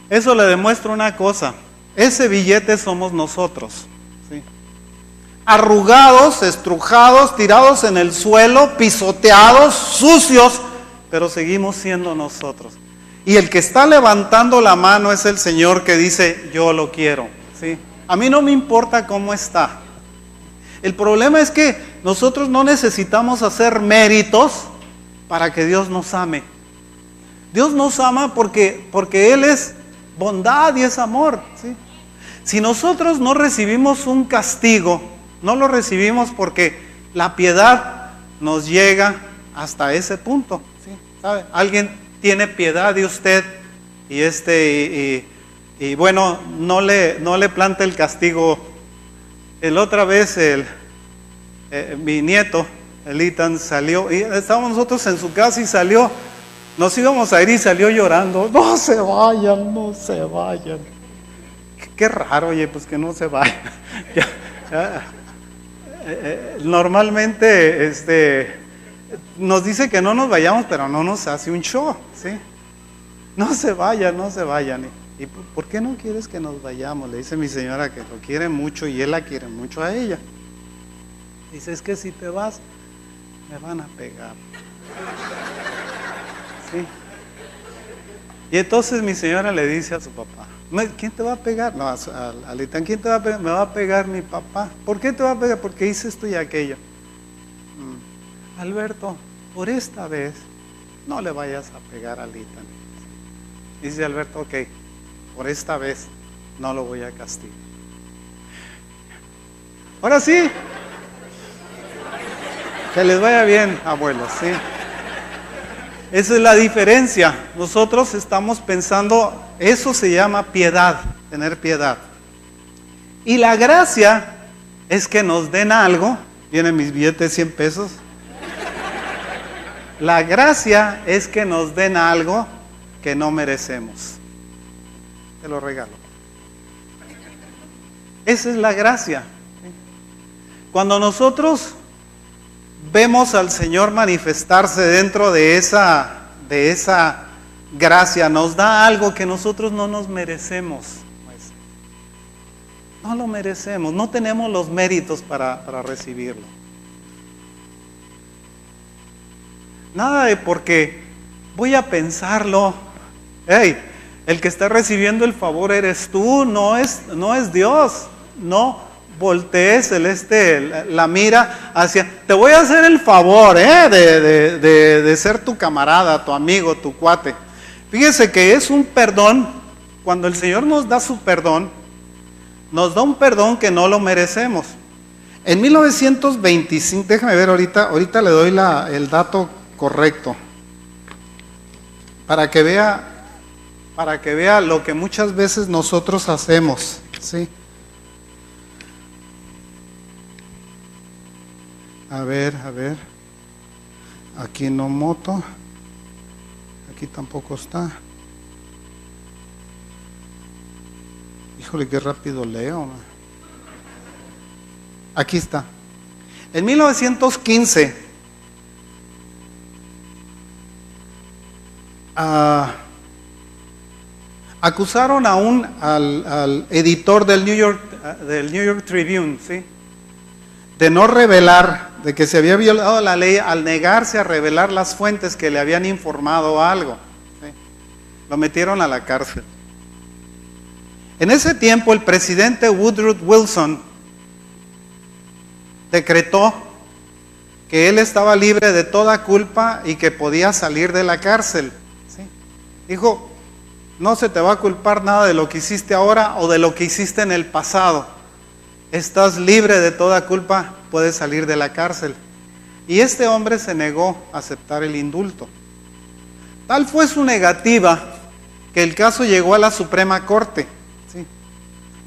Eso le demuestra una cosa. Ese billete somos nosotros, ¿sí? Arrugados, estrujados, tirados en el suelo, pisoteados, sucios, pero seguimos siendo nosotros. Y el que está levantando la mano es el Señor que dice, yo lo quiero, ¿sí? A mí no me importa cómo está. El problema es que nosotros no necesitamos hacer méritos para que Dios nos ame. Dios nos ama porque Él es bondad y es amor, ¿sí? Si nosotros no recibimos un castigo, no lo recibimos porque la piedad nos llega hasta ese punto, ¿sí? ¿Sabe? Alguien tiene piedad de usted y bueno, no le planta el castigo. La otra vez mi nieto, el Ethan, salió, y estábamos nosotros en su casa y salió, nos íbamos a ir y salió llorando. No se vayan, no se vayan. Qué raro, oye, pues que no se vayan. Normalmente nos dice que no nos vayamos, pero no nos hace un show, ¿sí? No se vayan, no se vayan. ¿Y por qué no quieres que nos vayamos? Le dice mi señora que lo quiere mucho y él la quiere mucho a ella. Dice, es que si te vas, me van a pegar. Sí. Y entonces mi señora le dice a su papá, ¿quién te va a pegar? No, a Litán, ¿quién te va a pegar? Me va a pegar mi papá. ¿Por qué te va a pegar? Porque hice esto y aquello. Alberto, por esta vez, no le vayas a pegar a Litán. Dice Alberto, ok, por esta vez no lo voy a castigar. Ahora sí, que les vaya bien, abuelos, ¿sí? Esa es la diferencia. Nosotros estamos pensando, eso se llama piedad, tener piedad. Y la gracia es que nos den algo. Vienen mis billetes de 100 pesos. La gracia es que nos den algo que no merecemos. Te lo regalo. Esa es la gracia. Cuando nosotros vemos al Señor manifestarse dentro de esa gracia, nos da algo que nosotros no nos merecemos. No lo merecemos, no tenemos los méritos para recibirlo. Nada de porque voy a pensarlo. Hey, el que está recibiendo el favor eres tú, no es Dios. No voltees la mira hacia, te voy a hacer el favor de ser tu camarada, tu amigo, tu cuate. Fíjese que es un perdón. Cuando el Señor nos da su perdón, nos da un perdón que no lo merecemos. En 1925, déjame ver ahorita le doy el dato correcto, para que vea lo que muchas veces nosotros hacemos, ¿sí? A ver, aquí no moto, aquí tampoco está. Híjole, qué rápido leo, man. Aquí está. En 1915, acusaron al editor del New York Tribune, ¿sí?, de no revelar, de que se había violado la ley al negarse a revelar las fuentes que le habían informado algo, ¿sí? Lo metieron a la cárcel. En ese tiempo el presidente Woodrow Wilson decretó que él estaba libre de toda culpa y que podía salir de la cárcel, ¿sí? Dijo, no se te va a culpar nada de lo que hiciste ahora o de lo que hiciste en el pasado. Estás libre de toda culpa, puedes salir de la cárcel. Y este hombre se negó a aceptar el indulto. Tal fue su negativa que el caso llegó a la Suprema Corte, ¿sí?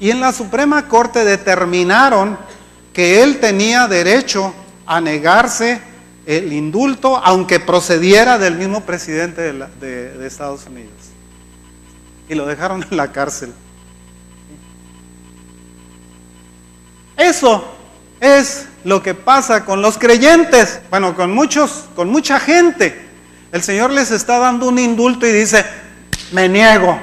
Y en la Suprema Corte determinaron que él tenía derecho a negarse el indulto, aunque procediera del mismo presidente de Estados Unidos. Y lo dejaron en la cárcel. Eso es lo que pasa con los creyentes, bueno, con mucha gente. El Señor les está dando un indulto y dice, me niego.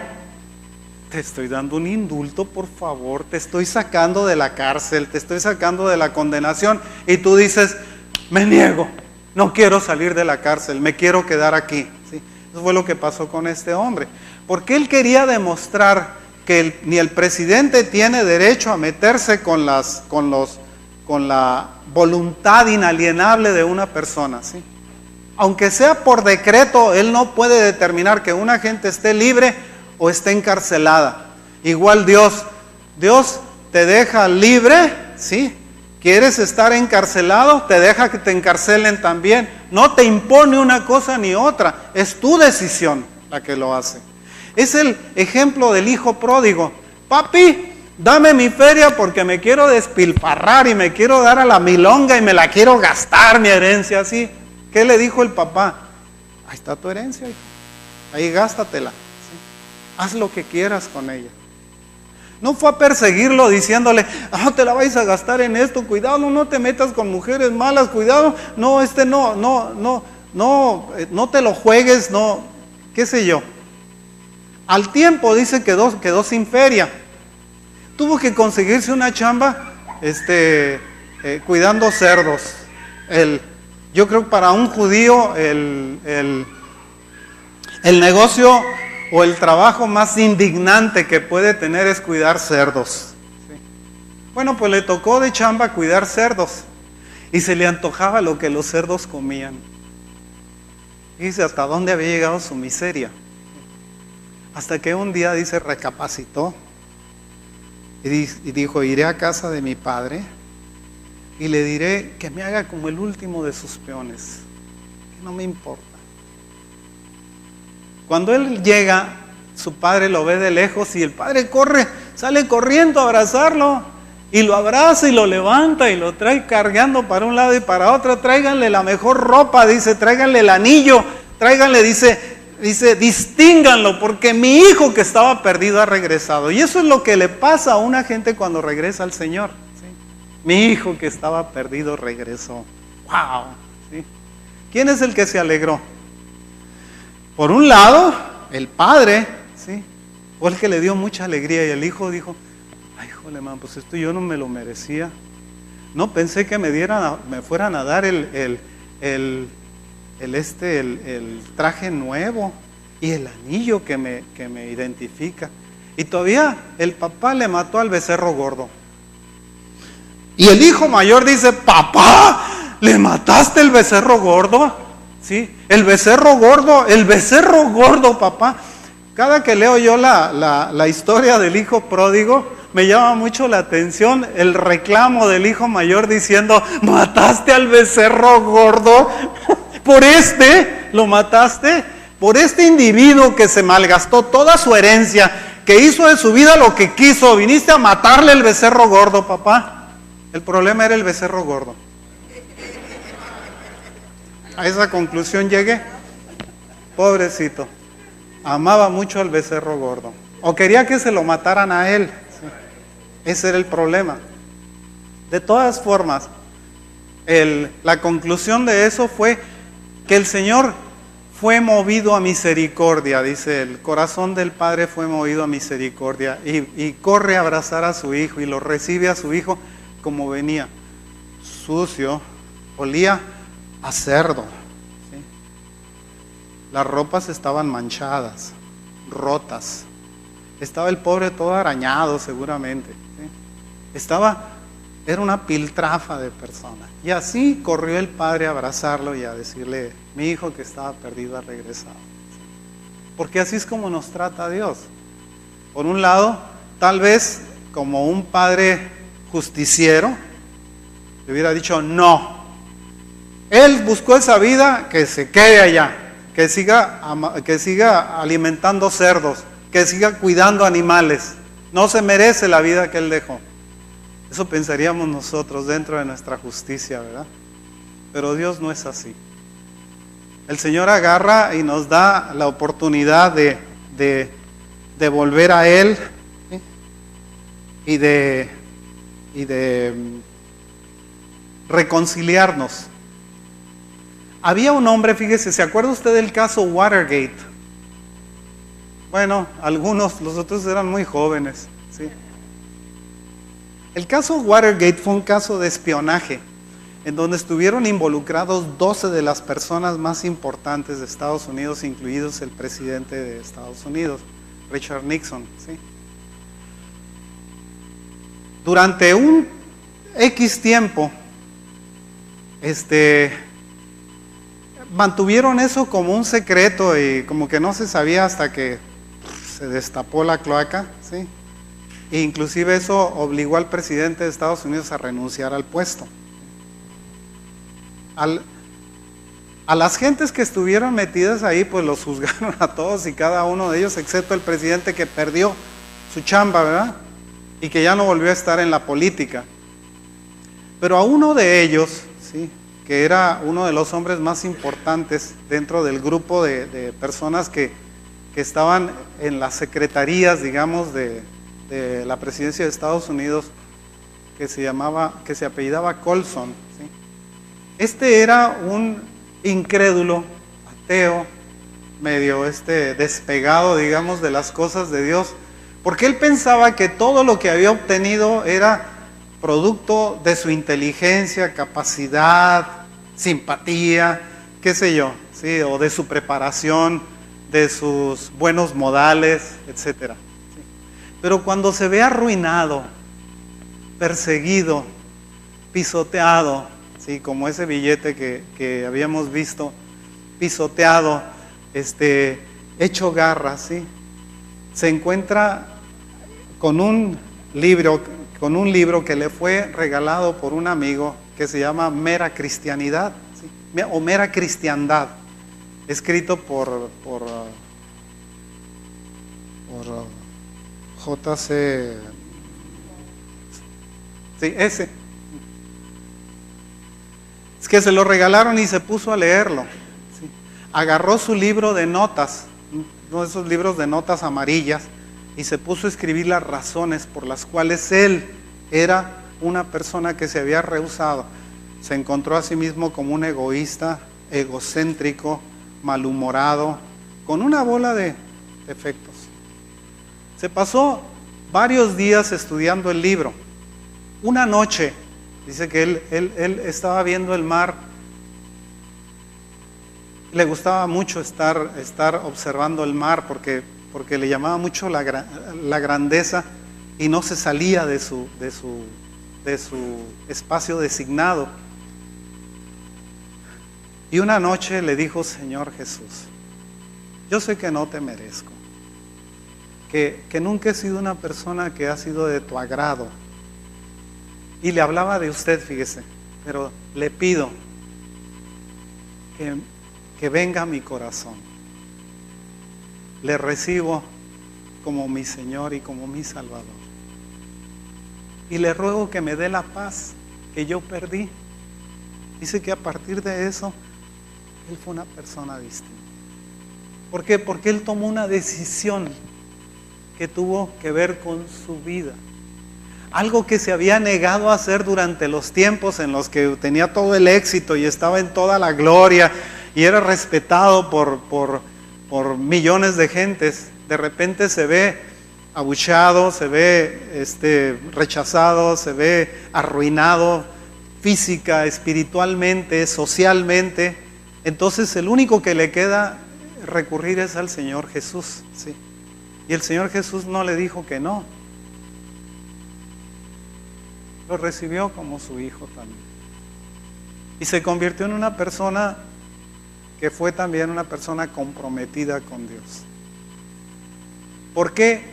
Te estoy dando un indulto, por favor, te estoy sacando de la cárcel, te estoy sacando de la condenación, y tú dices, me niego, no quiero salir de la cárcel, me quiero quedar aquí, ¿sí? Eso fue lo que pasó con este hombre, porque él quería demostrar que ni el presidente tiene derecho a meterse con la voluntad inalienable de una persona, ¿sí? Aunque sea por decreto, él no puede determinar que una gente esté libre o esté encarcelada. Igual Dios te deja libre, ¿sí? ¿Quieres estar encarcelado? Te deja que te encarcelen también. No te impone una cosa ni otra, es tu decisión la que lo hace. Es el ejemplo del hijo pródigo. Papi, dame mi feria porque me quiero despilfarrar y me quiero dar a la milonga y me la quiero gastar, mi herencia, así. ¿Qué le dijo el papá? Ahí está tu herencia, ahí gástatela, ¿sí? Haz lo que quieras con ella. No fue a perseguirlo diciéndole, te la vais a gastar en esto, cuidado, no te metas con mujeres malas, cuidado, no te lo juegues, no, qué sé yo. Al tiempo dice quedó sin feria. Tuvo que conseguirse una chamba cuidando cerdos. Yo creo que para un judío el negocio o el trabajo más indignante que puede tener es cuidar cerdos. ¿Sí? Bueno, pues le tocó de chamba cuidar cerdos y se le antojaba lo que los cerdos comían. Y dice, ¿hasta dónde había llegado su miseria? Hasta que un día, dice, recapacitó y dijo, iré a casa de mi padre y le diré que me haga como el último de sus peones, que no me importa. Cuando él llega, su padre lo ve de lejos y el padre sale corriendo a abrazarlo y lo abraza y lo levanta y lo trae cargando para un lado y para otro. Tráiganle la mejor ropa, dice, tráiganle el anillo, tráiganle, dice, distínganlo porque mi hijo que estaba perdido ha regresado. Y eso es lo que le pasa a una gente cuando regresa al Señor. ¿Sí? Mi hijo que estaba perdido regresó. ¡Wow! ¿Sí? ¿Quién es el que se alegró? Por un lado, el padre, ¿sí? Fue el que le dio mucha alegría y el hijo dijo, ay, híjole, man, pues esto yo no me lo merecía. No pensé que me fueran a dar el traje nuevo y el anillo que me identifica. Y todavía el papá le mató al becerro gordo. Y el hijo mayor dice, papá, ¿le mataste el becerro gordo? Sí, el becerro gordo, papá. Cada que leo yo la historia del hijo pródigo, me llama mucho la atención el reclamo del hijo mayor diciendo, ¿mataste al becerro gordo? ¿Lo mataste? Por este individuo que se malgastó toda su herencia, que hizo de su vida lo que quiso, viniste a matarle el becerro gordo, papá. El problema era el becerro gordo. A esa conclusión llegué. Pobrecito. Amaba mucho al becerro gordo. O quería que se lo mataran a él. Sí. Ese era el problema. De todas formas, la conclusión de eso fue que el Señor fue movido a misericordia, dice, el corazón del Padre fue movido a misericordia y corre a abrazar a su hijo y lo recibe a su hijo como venía, sucio, olía a cerdo. ¿Sí? Las ropas estaban manchadas, rotas, estaba el pobre todo arañado seguramente. ¿Sí? Era una piltrafa de persona. Y así corrió el padre a abrazarlo y a decirle, mi hijo que estaba perdido ha regresado. Porque así es como nos trata Dios. Por un lado, tal vez como un padre justiciero, le hubiera dicho, no. Él buscó esa vida, que se quede allá, que siga alimentando cerdos, que siga cuidando animales. No se merece la vida que él dejó. Eso pensaríamos nosotros dentro de nuestra justicia, ¿verdad? Pero Dios no es así. El Señor agarra y nos da la oportunidad de volver a Él, ¿sí? y de reconciliarnos. Había un hombre, fíjese, ¿se acuerda usted del caso Watergate? Bueno, los otros eran muy jóvenes, ¿sí? El caso Watergate fue un caso de espionaje, en donde estuvieron involucrados 12 de las personas más importantes de Estados Unidos, incluidos el presidente de Estados Unidos, Richard Nixon. ¿Sí? Durante un X tiempo, mantuvieron eso como un secreto y como que no se sabía hasta que se destapó la cloaca, ¿sí? E inclusive eso obligó al presidente de Estados Unidos a renunciar al puesto. A las gentes que estuvieron metidas ahí, pues los juzgaron a todos y cada uno de ellos, excepto el presidente que perdió su chamba, ¿verdad? Y que ya no volvió a estar en la política. Pero a uno de ellos, ¿sí? Que era uno de los hombres más importantes dentro del grupo de personas que estaban en las secretarías, digamos, de la presidencia de Estados Unidos, que se apellidaba Colson. ¿Sí? Este era un incrédulo, ateo, medio despegado, digamos, de las cosas de Dios, porque él pensaba que todo lo que había obtenido era producto de su inteligencia, capacidad, simpatía, qué sé yo, ¿sí? O de su preparación, de sus buenos modales, etcétera. ¿Sí? Pero cuando se ve arruinado, perseguido, pisoteado, ¿sí? Como ese billete que habíamos visto, pisoteado, hecho garras, ¿sí? Se encuentra con un libro que le fue regalado por un amigo que se llama Mera Cristianidad, ¿sí? O Mera Cristiandad, escrito por J.C. Sí, ese. Es que se lo regalaron y se puso a leerlo. ¿Sí? Agarró su libro de notas, uno de esos libros de notas amarillas, y se puso a escribir las razones por las cuales él era una persona que se había rehusado. Se encontró a sí mismo como un egoísta, egocéntrico, malhumorado, con una bola de defectos. Se pasó varios días estudiando el libro. Una noche, dice que él estaba viendo el mar. Le gustaba mucho estar observando el mar porque le llamaba mucho la grandeza y no se salía de su espacio designado. Y una noche le dijo: Señor Jesús, yo sé que no te merezco, que nunca he sido una persona que ha sido de tu agrado. Y le hablaba de usted, fíjese, pero le pido que venga a mi corazón. Le recibo como mi Señor y como mi Salvador. Y le ruego que me dé la paz que yo perdí. Dice que a partir de eso, él fue una persona distinta. ¿Por qué? Porque él tomó una decisión que tuvo que ver con su vida. Algo que se había negado a hacer durante los tiempos en los que tenía todo el éxito y estaba en toda la gloria y era respetado por millones de gentes. De repente se ve abucheado, se ve rechazado, se ve arruinado física, espiritualmente, socialmente. Entonces el único que le queda recurrir es al Señor Jesús, ¿sí? Y el Señor Jesús no le dijo que no. Lo recibió como su hijo también. Y se convirtió en una persona que fue también una persona comprometida con Dios. ¿Por qué?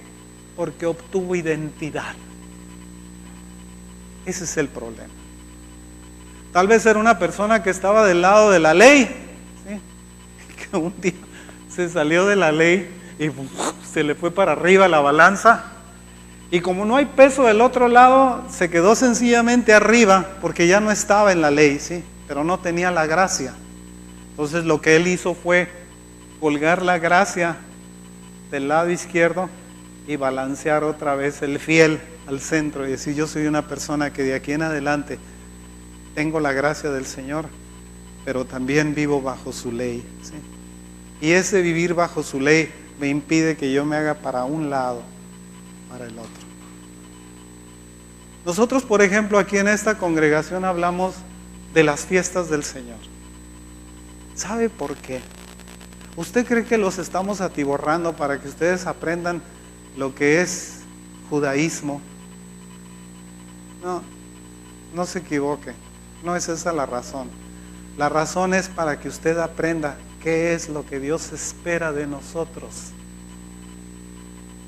Porque obtuvo identidad. Ese es el problema. Tal vez era una persona que estaba del lado de la ley, ¿sí? Que un día se salió de la ley y se le fue para arriba la balanza. Y como no hay peso del otro lado, se quedó sencillamente arriba porque ya no estaba en la ley, ¿sí? Pero no tenía la gracia. Entonces lo que él hizo fue colgar la gracia del lado izquierdo y balancear otra vez el fiel al centro y decir: yo soy una persona que de aquí en adelante tengo la gracia del Señor, pero también vivo bajo su ley, ¿sí? Y ese vivir bajo su ley me impide que yo me haga para un lado, para el otro. Nosotros, por ejemplo, aquí en esta congregación hablamos de las fiestas del Señor. ¿Sabe por qué? ¿Usted cree que los estamos atiborrando para que ustedes aprendan lo que es judaísmo? No, no se equivoque. No es esa la razón. La razón es para que usted aprenda qué es lo que Dios espera de nosotros.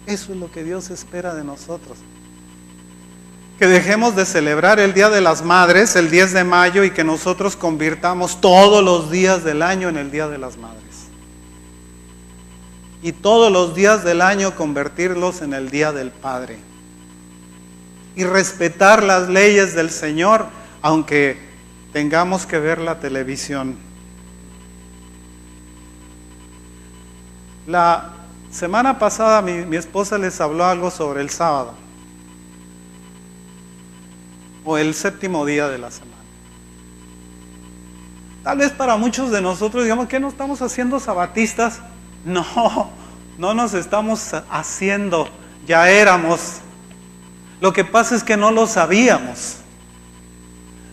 Eso es lo que Dios espera de nosotros. Que dejemos de celebrar el Día de las Madres, el 10 de mayo, y que nosotros convirtamos todos los días del año en el Día de las Madres. Y todos los días del año convertirlos en el Día del Padre. Y respetar las leyes del Señor, aunque tengamos que ver la televisión. La semana pasada mi esposa les habló algo sobre el sábado, o el séptimo día de la semana. Tal vez para muchos de nosotros digamos que no estamos haciendo sabatistas, No, no nos estamos haciendo, ya éramos. Lo que pasa es que no lo sabíamos.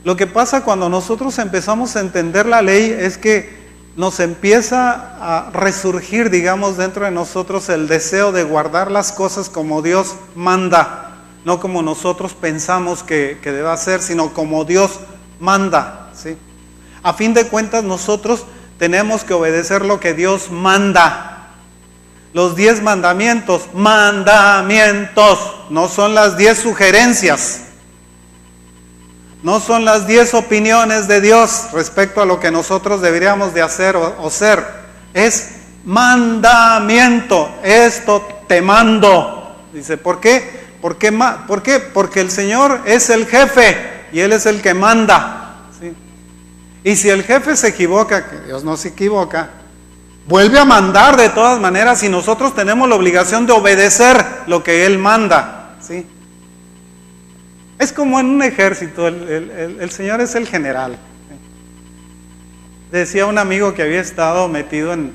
Lo que pasa cuando nosotros empezamos a entender la ley es que nos empieza a resurgir, digamos, dentro de nosotros el deseo de guardar las cosas como Dios manda, no como nosotros pensamos que deba ser, sino como Dios manda, ¿sí? A fin de cuentas, nosotros tenemos que obedecer lo que Dios manda. Los 10 mandamientos, no son las 10 sugerencias. No son las 10 opiniones de Dios respecto a lo que nosotros deberíamos de hacer o ser. Es mandamiento. Esto te mando. Dice, ¿por qué? ¿Por qué? Porque el Señor es el jefe y Él es el que manda. ¿Sí? Y si el jefe se equivoca, que Dios no se equivoca, vuelve a mandar de todas maneras y nosotros tenemos la obligación de obedecer lo que Él manda. ¿Sí? Es como en un ejército, el Señor es el general. Decía un amigo que había estado metido en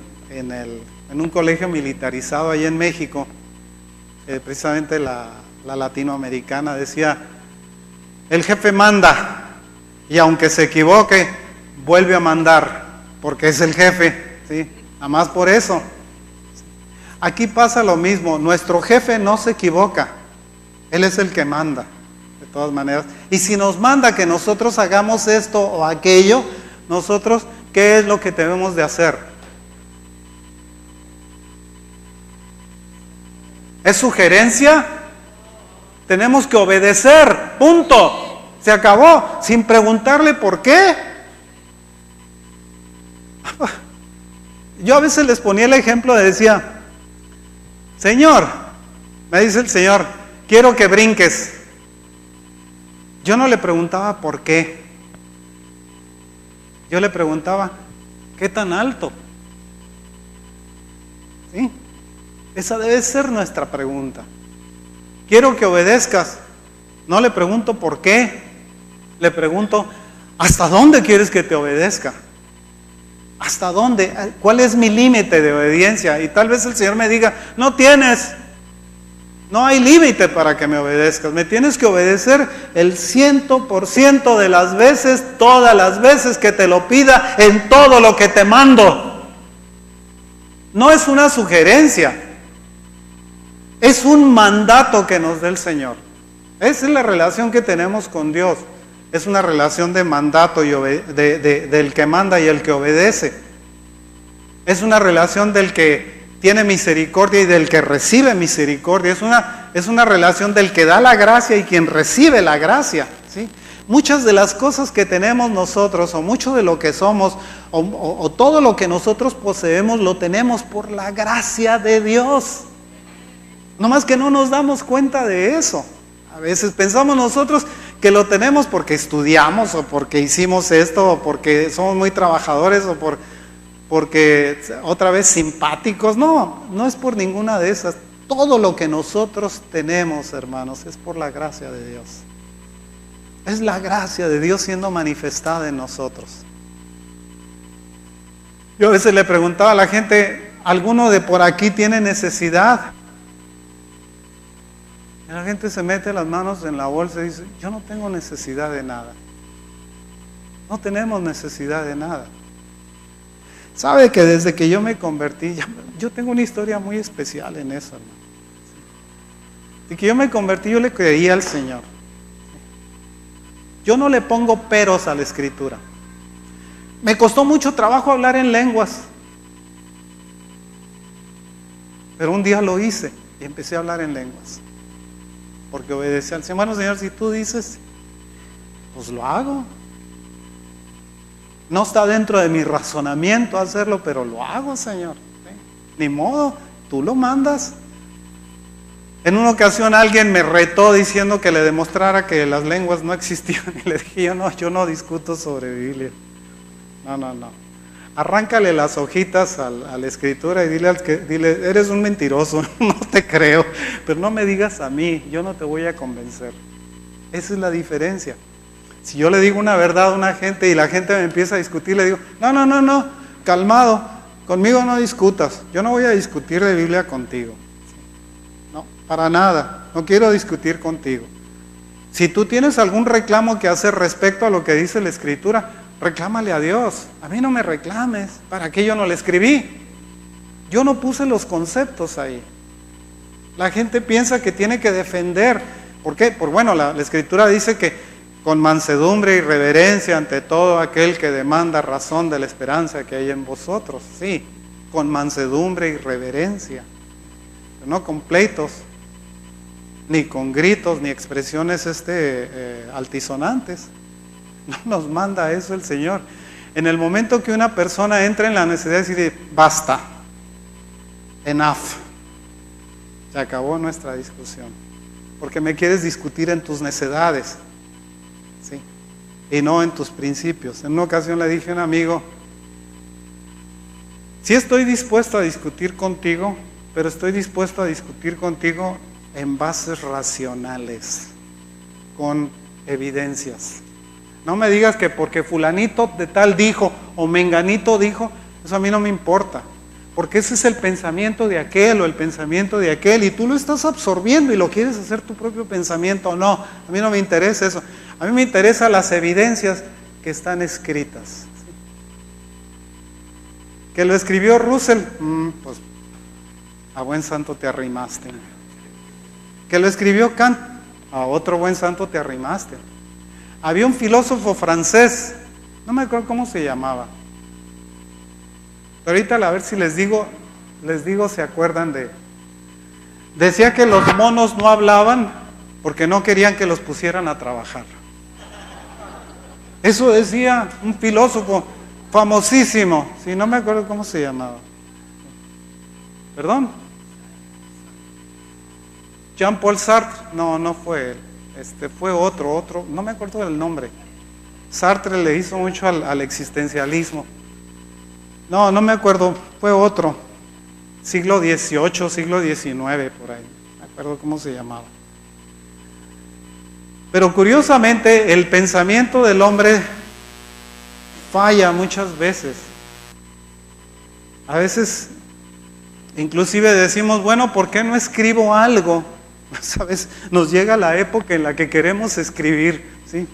un colegio militarizado allá en México, precisamente la latinoamericana, decía, el jefe manda, y aunque se equivoque, vuelve a mandar, porque es el jefe, ¿sí? Nada más por eso. Aquí pasa lo mismo, nuestro jefe no se equivoca, Él es el que manda. De todas maneras, y si nos manda que nosotros hagamos esto o aquello, nosotros, ¿qué es lo que debemos de hacer? ¿Es sugerencia? Tenemos que obedecer, punto, se acabó, sin preguntarle por qué. Yo a veces les ponía el ejemplo de decía, Señor, me dice el Señor, quiero que brinques. Yo no le preguntaba por qué. Yo le preguntaba, ¿qué tan alto? ¿Sí? Esa debe ser nuestra pregunta. Quiero que obedezcas. No le pregunto por qué. Le pregunto, ¿hasta dónde quieres que te obedezca? ¿Hasta dónde? ¿Cuál es mi límite de obediencia? Y tal vez el Señor me diga, no tienes. No hay límite para que me obedezcas. Me tienes que obedecer el 100% de las veces, todas las veces que te lo pida, en todo lo que te mando. No es una sugerencia. Es un mandato que nos da el Señor. Esa es la relación que tenemos con Dios. Es una relación de mandato y del que manda y el que obedece. Es una relación del que tiene misericordia y del que recibe misericordia. Es una relación del que da la gracia y quien recibe la gracia, ¿sí? Muchas de las cosas que tenemos nosotros, o mucho de lo que somos, o todo lo que nosotros poseemos, lo tenemos por la gracia de Dios. No más que no nos damos cuenta de eso. A veces pensamos nosotros que lo tenemos porque estudiamos, o porque hicimos esto, o porque somos muy trabajadores, o porque otra vez simpáticos. No, no es por ninguna de esas. Todo lo que nosotros tenemos, hermanos, es por la gracia de Dios. Es la gracia de Dios siendo manifestada en nosotros. Yo a veces le preguntaba a la gente, ¿alguno de por aquí tiene necesidad? Y la gente se mete las manos en la bolsa y dice, yo no tengo necesidad de nada. No tenemos necesidad de nada. Sabe que desde que yo me convertí, yo tengo una historia muy especial en eso, hermano. Desde que yo me convertí, yo le creía al Señor. Yo no le pongo peros a la Escritura. Me costó mucho trabajo hablar en lenguas. Pero un día lo hice y empecé a hablar en lenguas. Porque obedecí al Señor. Bueno, Señor, si tú dices, pues lo hago. No está dentro de mi razonamiento hacerlo, pero lo hago, Señor. Ni modo, tú lo mandas. En una ocasión alguien me retó diciendo que le demostrara que las lenguas no existían. Y le dije, yo no discuto sobre Biblia. No. Arráncale las hojitas a la Escritura y dile, eres un mentiroso, no te creo. Pero no me digas a mí, yo no te voy a convencer. Esa es la diferencia. Si yo le digo una verdad a una gente y la gente me empieza a discutir, le digo, no, calmado, conmigo no discutas, yo no voy a discutir de Biblia contigo. No, para nada, no quiero discutir contigo. Si tú tienes algún reclamo que hacer respecto a lo que dice la Escritura, reclámale a Dios. A mí no me reclames, ¿para qué yo no le escribí? Yo no puse los conceptos ahí. La gente piensa que tiene que defender. ¿Por qué? Bueno, la Escritura dice que con mansedumbre y reverencia ante todo aquel que demanda razón de la esperanza que hay en vosotros. Sí, con mansedumbre y reverencia. Pero no con pleitos, ni con gritos, ni expresiones altisonantes. No nos manda eso el Señor. En el momento que una persona entra en la necesidad de decir, basta, enough, se acabó nuestra discusión, porque me quieres discutir en tus necedades, ¿sí? Y no en tus principios. En una ocasión le dije a un amigo, sí estoy dispuesto a discutir contigo, pero estoy dispuesto a discutir contigo en bases racionales, con evidencias. No me digas que porque fulanito de tal dijo o menganito dijo, eso a mí no me importa, porque ese es el pensamiento de aquel o el pensamiento de aquel y tú lo estás absorbiendo y lo quieres hacer tu propio pensamiento. No, a mí no me interesa eso. A mí me interesan las evidencias que están escritas. ¿Sí? Que lo escribió Russell, pues a buen santo te arrimaste. Que lo escribió Kant, a otro buen santo te arrimaste. Había un filósofo francés, no me acuerdo cómo se llamaba, pero ahorita a ver si les digo, se acuerdan de. Decía que los monos no hablaban porque no querían que los pusieran a trabajar. Eso decía un filósofo famosísimo, si no me acuerdo cómo se llamaba. ¿Perdón? Jean-Paul Sartre, no fue él. Fue otro, no me acuerdo del nombre. Sartre le hizo mucho al existencialismo. No me acuerdo, fue otro. Siglo XVIII, siglo XIX, por ahí. No me acuerdo cómo se llamaba. Pero curiosamente, el pensamiento del hombre falla muchas veces. A veces, inclusive decimos, bueno, ¿por qué no escribo algo? ¿Sabes? Nos llega la época en la que queremos escribir, ¿sí?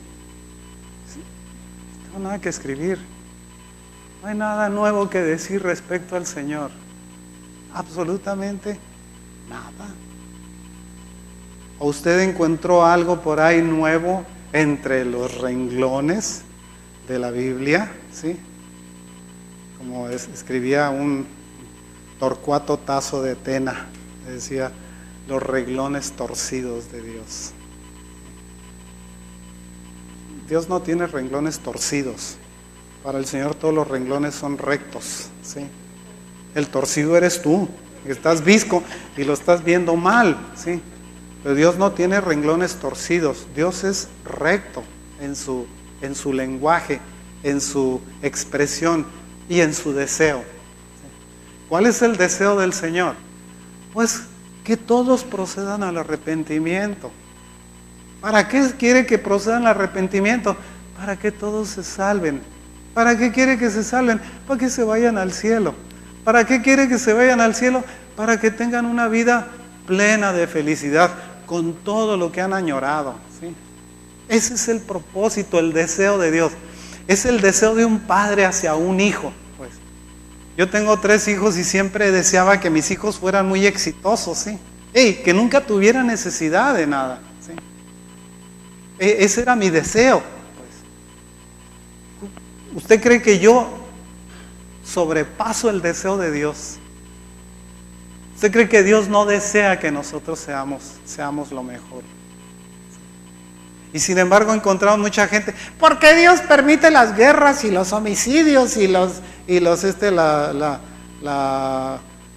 No tengo nada que escribir. No hay nada nuevo que decir respecto al Señor. Absolutamente nada. ¿O usted encontró algo por ahí nuevo entre los renglones de la Biblia? ¿Sí? Como escribía un Torcuato Tasso de Tena, decía, los renglones torcidos de Dios. Dios no tiene renglones torcidos. Para el Señor todos los renglones son rectos, ¿sí? El torcido eres tú, que estás visco y lo estás viendo mal, ¿sí? Pero Dios no tiene renglones torcidos. Dios es recto en su lenguaje, en su expresión y en su deseo. ¿Cuál es el deseo del Señor? Pues que todos procedan al arrepentimiento. ¿Para qué quiere que procedan al arrepentimiento? Para que todos se salven. ¿Para qué quiere que se salven? Para que se vayan al cielo. ¿Para qué quiere que se vayan al cielo? Para que tengan una vida plena de felicidad, con todo lo que han añorado, ¿sí? Ese es el propósito, el deseo de Dios. Es el deseo de un padre hacia un hijo. Pues yo tengo 3 hijos y siempre deseaba que mis hijos fueran muy exitosos, ¿sí? Que nunca tuvieran necesidad de nada, ¿sí? Ese era mi deseo. Pues. ¿Usted cree que yo sobrepaso el deseo de Dios? ¿Usted cree que Dios no desea que nosotros seamos lo mejor? Y sin embargo encontramos mucha gente, ¿por qué Dios permite las guerras y los homicidios y la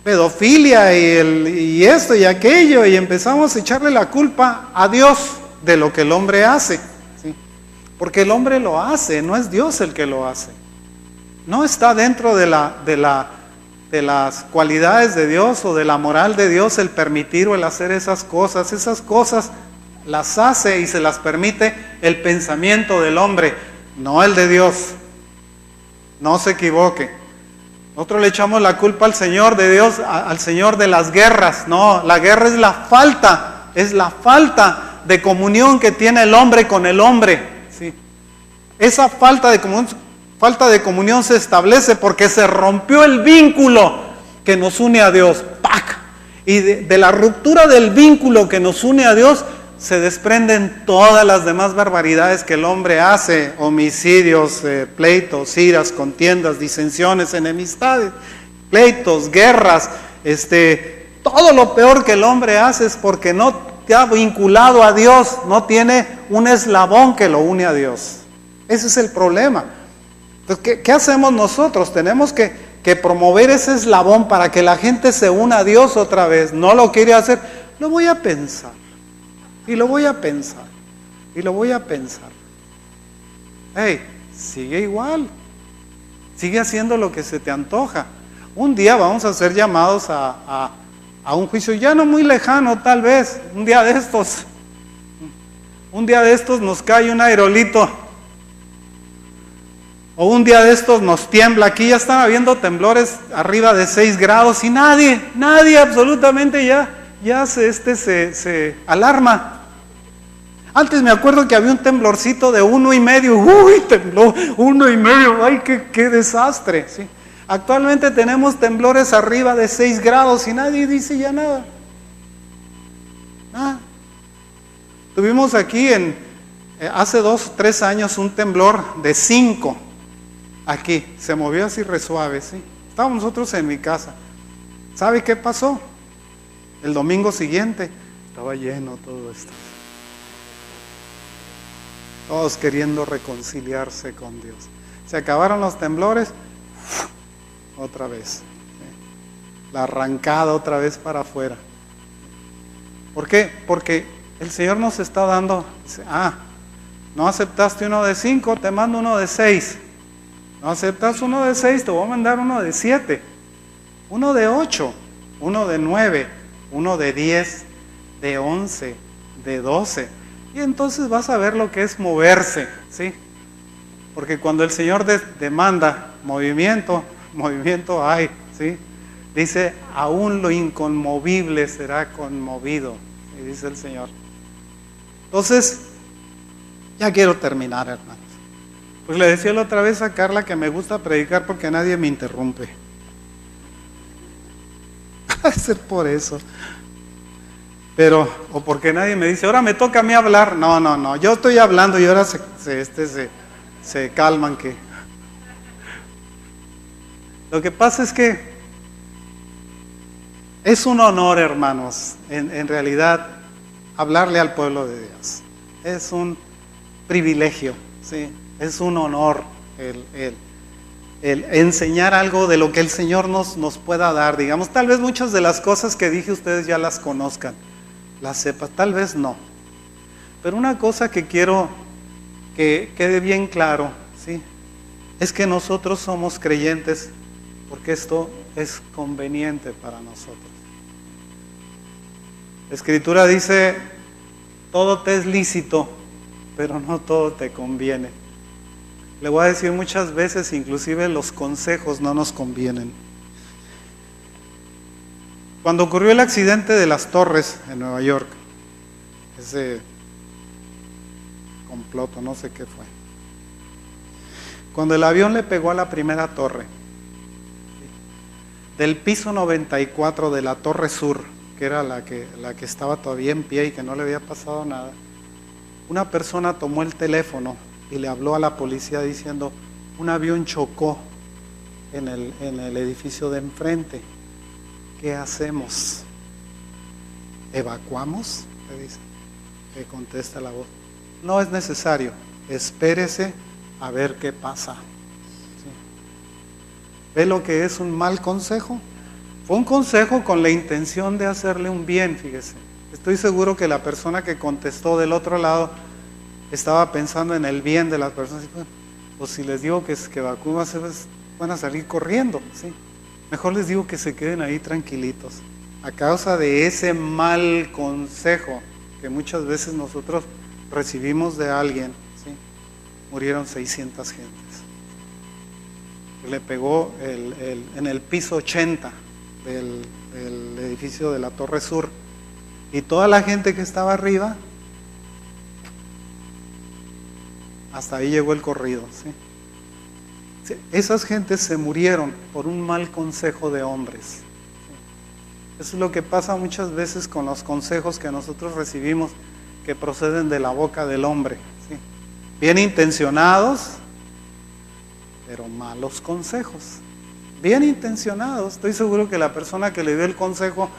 pedofilia y esto y aquello? Y empezamos a echarle la culpa a Dios de lo que el hombre hace, ¿sí? Porque el hombre lo hace, no es Dios el que lo hace. No está dentro de las cualidades de Dios o de la moral de Dios el permitir o el hacer esas cosas. Esas cosas las hace y se las permite el pensamiento del hombre, no el de Dios. No se equivoque. Nosotros le echamos la culpa al Señor de Dios, al Señor de las guerras. No, la guerra es la falta de comunión que tiene el hombre con el hombre. ¿Sí? Esa falta de comunión se establece porque se rompió el vínculo que nos une a Dios. ¡Pac! Y de la ruptura del vínculo que nos une a Dios se desprenden todas las demás barbaridades que el hombre hace: homicidios, pleitos, iras, contiendas, disensiones, enemistades, pleitos, guerras. Todo lo peor que el hombre hace es porque no está vinculado a Dios, no tiene un eslabón que lo une a Dios. Ese es el problema. Entonces, ¿qué hacemos nosotros? Tenemos que promover ese eslabón para que la gente se una a Dios otra vez. No lo quiere hacer. Lo voy a pensar. Y lo voy a pensar. Y lo voy a pensar. Hey, sigue igual. Sigue haciendo lo que se te antoja. Un día vamos a ser llamados a un juicio ya no muy lejano, tal vez. Un día de estos nos cae un aerolito. O un día de estos nos tiembla. Aquí ya están habiendo temblores arriba de 6 grados y nadie absolutamente ya se alarma. Antes me acuerdo que había un temblorcito de 1.5. Uy, tembló 1.5. Ay, qué desastre. ¿Sí? Actualmente tenemos temblores arriba de 6 grados y nadie dice ya nada. Tuvimos aquí hace 2 o 3 años un temblor de 5. Aquí, se movió así re suave, ¿sí? Estábamos nosotros en mi casa. ¿Sabe qué pasó? El domingo siguiente estaba lleno todo esto. Todos queriendo reconciliarse con Dios. Se acabaron los temblores, otra vez. ¿Sí? La arrancada otra vez para afuera. ¿Por qué? Porque el Señor nos está dando, dice, no aceptaste uno de 5, te mando uno de 6. No aceptas uno de 6, te voy a mandar uno de 7, uno de 8, uno de 9, uno de 10, de 11, de 12. Y entonces vas a ver lo que es moverse, ¿sí? Porque cuando el Señor demanda movimiento hay, ¿sí? Dice, aún lo inconmovible será conmovido, y dice el Señor. Entonces, ya quiero terminar, hermanos. Pues le decía la otra vez a Carla que me gusta predicar porque nadie me interrumpe. Va a ser por eso. Pero, o porque nadie me dice, ahora me toca a mí hablar. No, yo estoy hablando y ahora se calman que... Lo que pasa es que es un honor, hermanos, en realidad, hablarle al pueblo de Dios. Es un privilegio, ¿sí? Es un honor el enseñar algo de lo que el Señor nos pueda dar. Digamos, tal vez muchas de las cosas que dije ustedes ya las conozcan, las sepan, tal vez no. Pero una cosa que quiero que quede bien claro, ¿sí? Es que nosotros somos creyentes porque esto es conveniente para nosotros. La Escritura dice, todo te es lícito, pero no todo te conviene. Le voy a decir muchas veces, inclusive los consejos no nos convienen. Cuando ocurrió el accidente de las torres en Nueva York, ese comploto, no sé qué fue. Cuando el avión le pegó a la primera torre, del piso 94 de la torre sur, que era la que estaba todavía en pie y que no le había pasado nada, una persona tomó el teléfono y le habló a la policía diciendo, un avión chocó en el edificio de enfrente. ¿Qué hacemos? ¿Evacuamos? Le dice. Le contesta la voz. No es necesario. Espérese a ver qué pasa. ¿Sí? ¿Ve lo que es un mal consejo? Fue un consejo con la intención de hacerle un bien, fíjese. Estoy seguro que la persona que contestó del otro lado estaba pensando en el bien de las personas. Pues si les digo que evacúen, van a salir corriendo, ¿sí? Mejor les digo que se queden ahí tranquilitos. A causa de ese mal consejo que muchas veces nosotros recibimos de alguien, ¿sí? Murieron 600 gentes. Le pegó en el piso 80 del edificio de la Torre Sur. Y toda la gente que estaba arriba, hasta ahí llegó el corrido, ¿sí? Sí, esas gentes se murieron por un mal consejo de hombres. ¿Sí? Eso es lo que pasa muchas veces con los consejos que nosotros recibimos, que proceden de la boca del hombre, ¿sí? Bien intencionados, pero malos consejos. Bien intencionados. Estoy seguro que la persona que le dio el consejo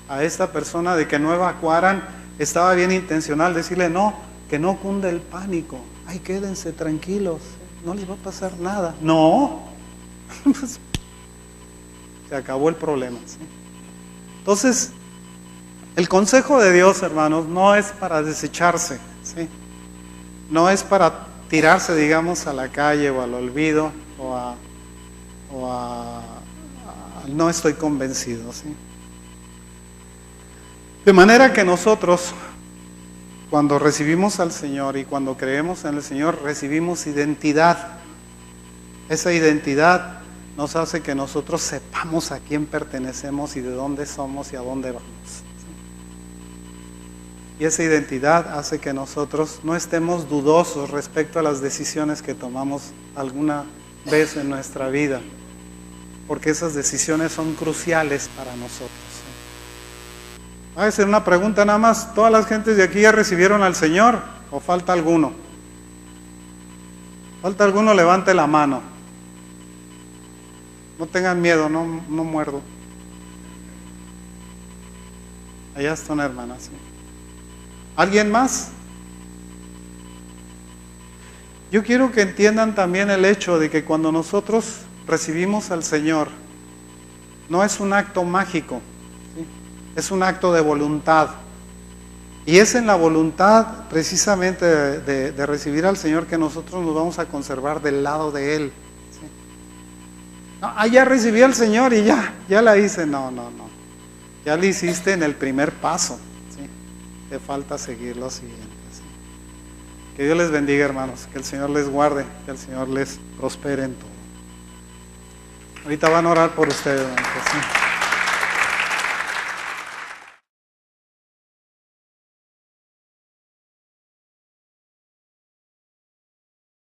a esta persona de que no evacuaran estaba bien intencional, decirle no, que no cunde el pánico. Ay, quédense tranquilos, no les va a pasar nada. No, se acabó el problema, ¿sí? Entonces, el consejo de Dios, hermanos, no es para desecharse, ¿sí? No es para tirarse, digamos, a la calle o al olvido o a no estoy convencido, ¿sí? De manera que nosotros, cuando recibimos al Señor y cuando creemos en el Señor, recibimos identidad. Esa identidad nos hace que nosotros sepamos a quién pertenecemos y de dónde somos y a dónde vamos. Y esa identidad hace que nosotros no estemos dudosos respecto a las decisiones que tomamos alguna vez en nuestra vida, porque esas decisiones son cruciales para nosotros. Voy a hacer una pregunta nada más. ¿Todas las gentes de aquí ya recibieron al Señor o falta alguno? ¿Falta alguno? Levante la mano. No tengan miedo, no muerdo. Allá está una hermana, sí. ¿Alguien más? Yo quiero que entiendan también el hecho de que cuando nosotros recibimos al Señor, no es un acto mágico, ¿sí? Es un acto de voluntad. Y es en la voluntad precisamente de recibir al Señor que nosotros nos vamos a conservar del lado de Él, ¿sí? No, ya recibí al Señor y ya la hice. No. Ya la hiciste en el primer paso, ¿sí? Te falta seguir lo siguiente, ¿sí? Que Dios les bendiga, hermanos. Que el Señor les guarde, que el Señor les prospere en todo. Ahorita van a orar por ustedes, hermanos, ¿sí?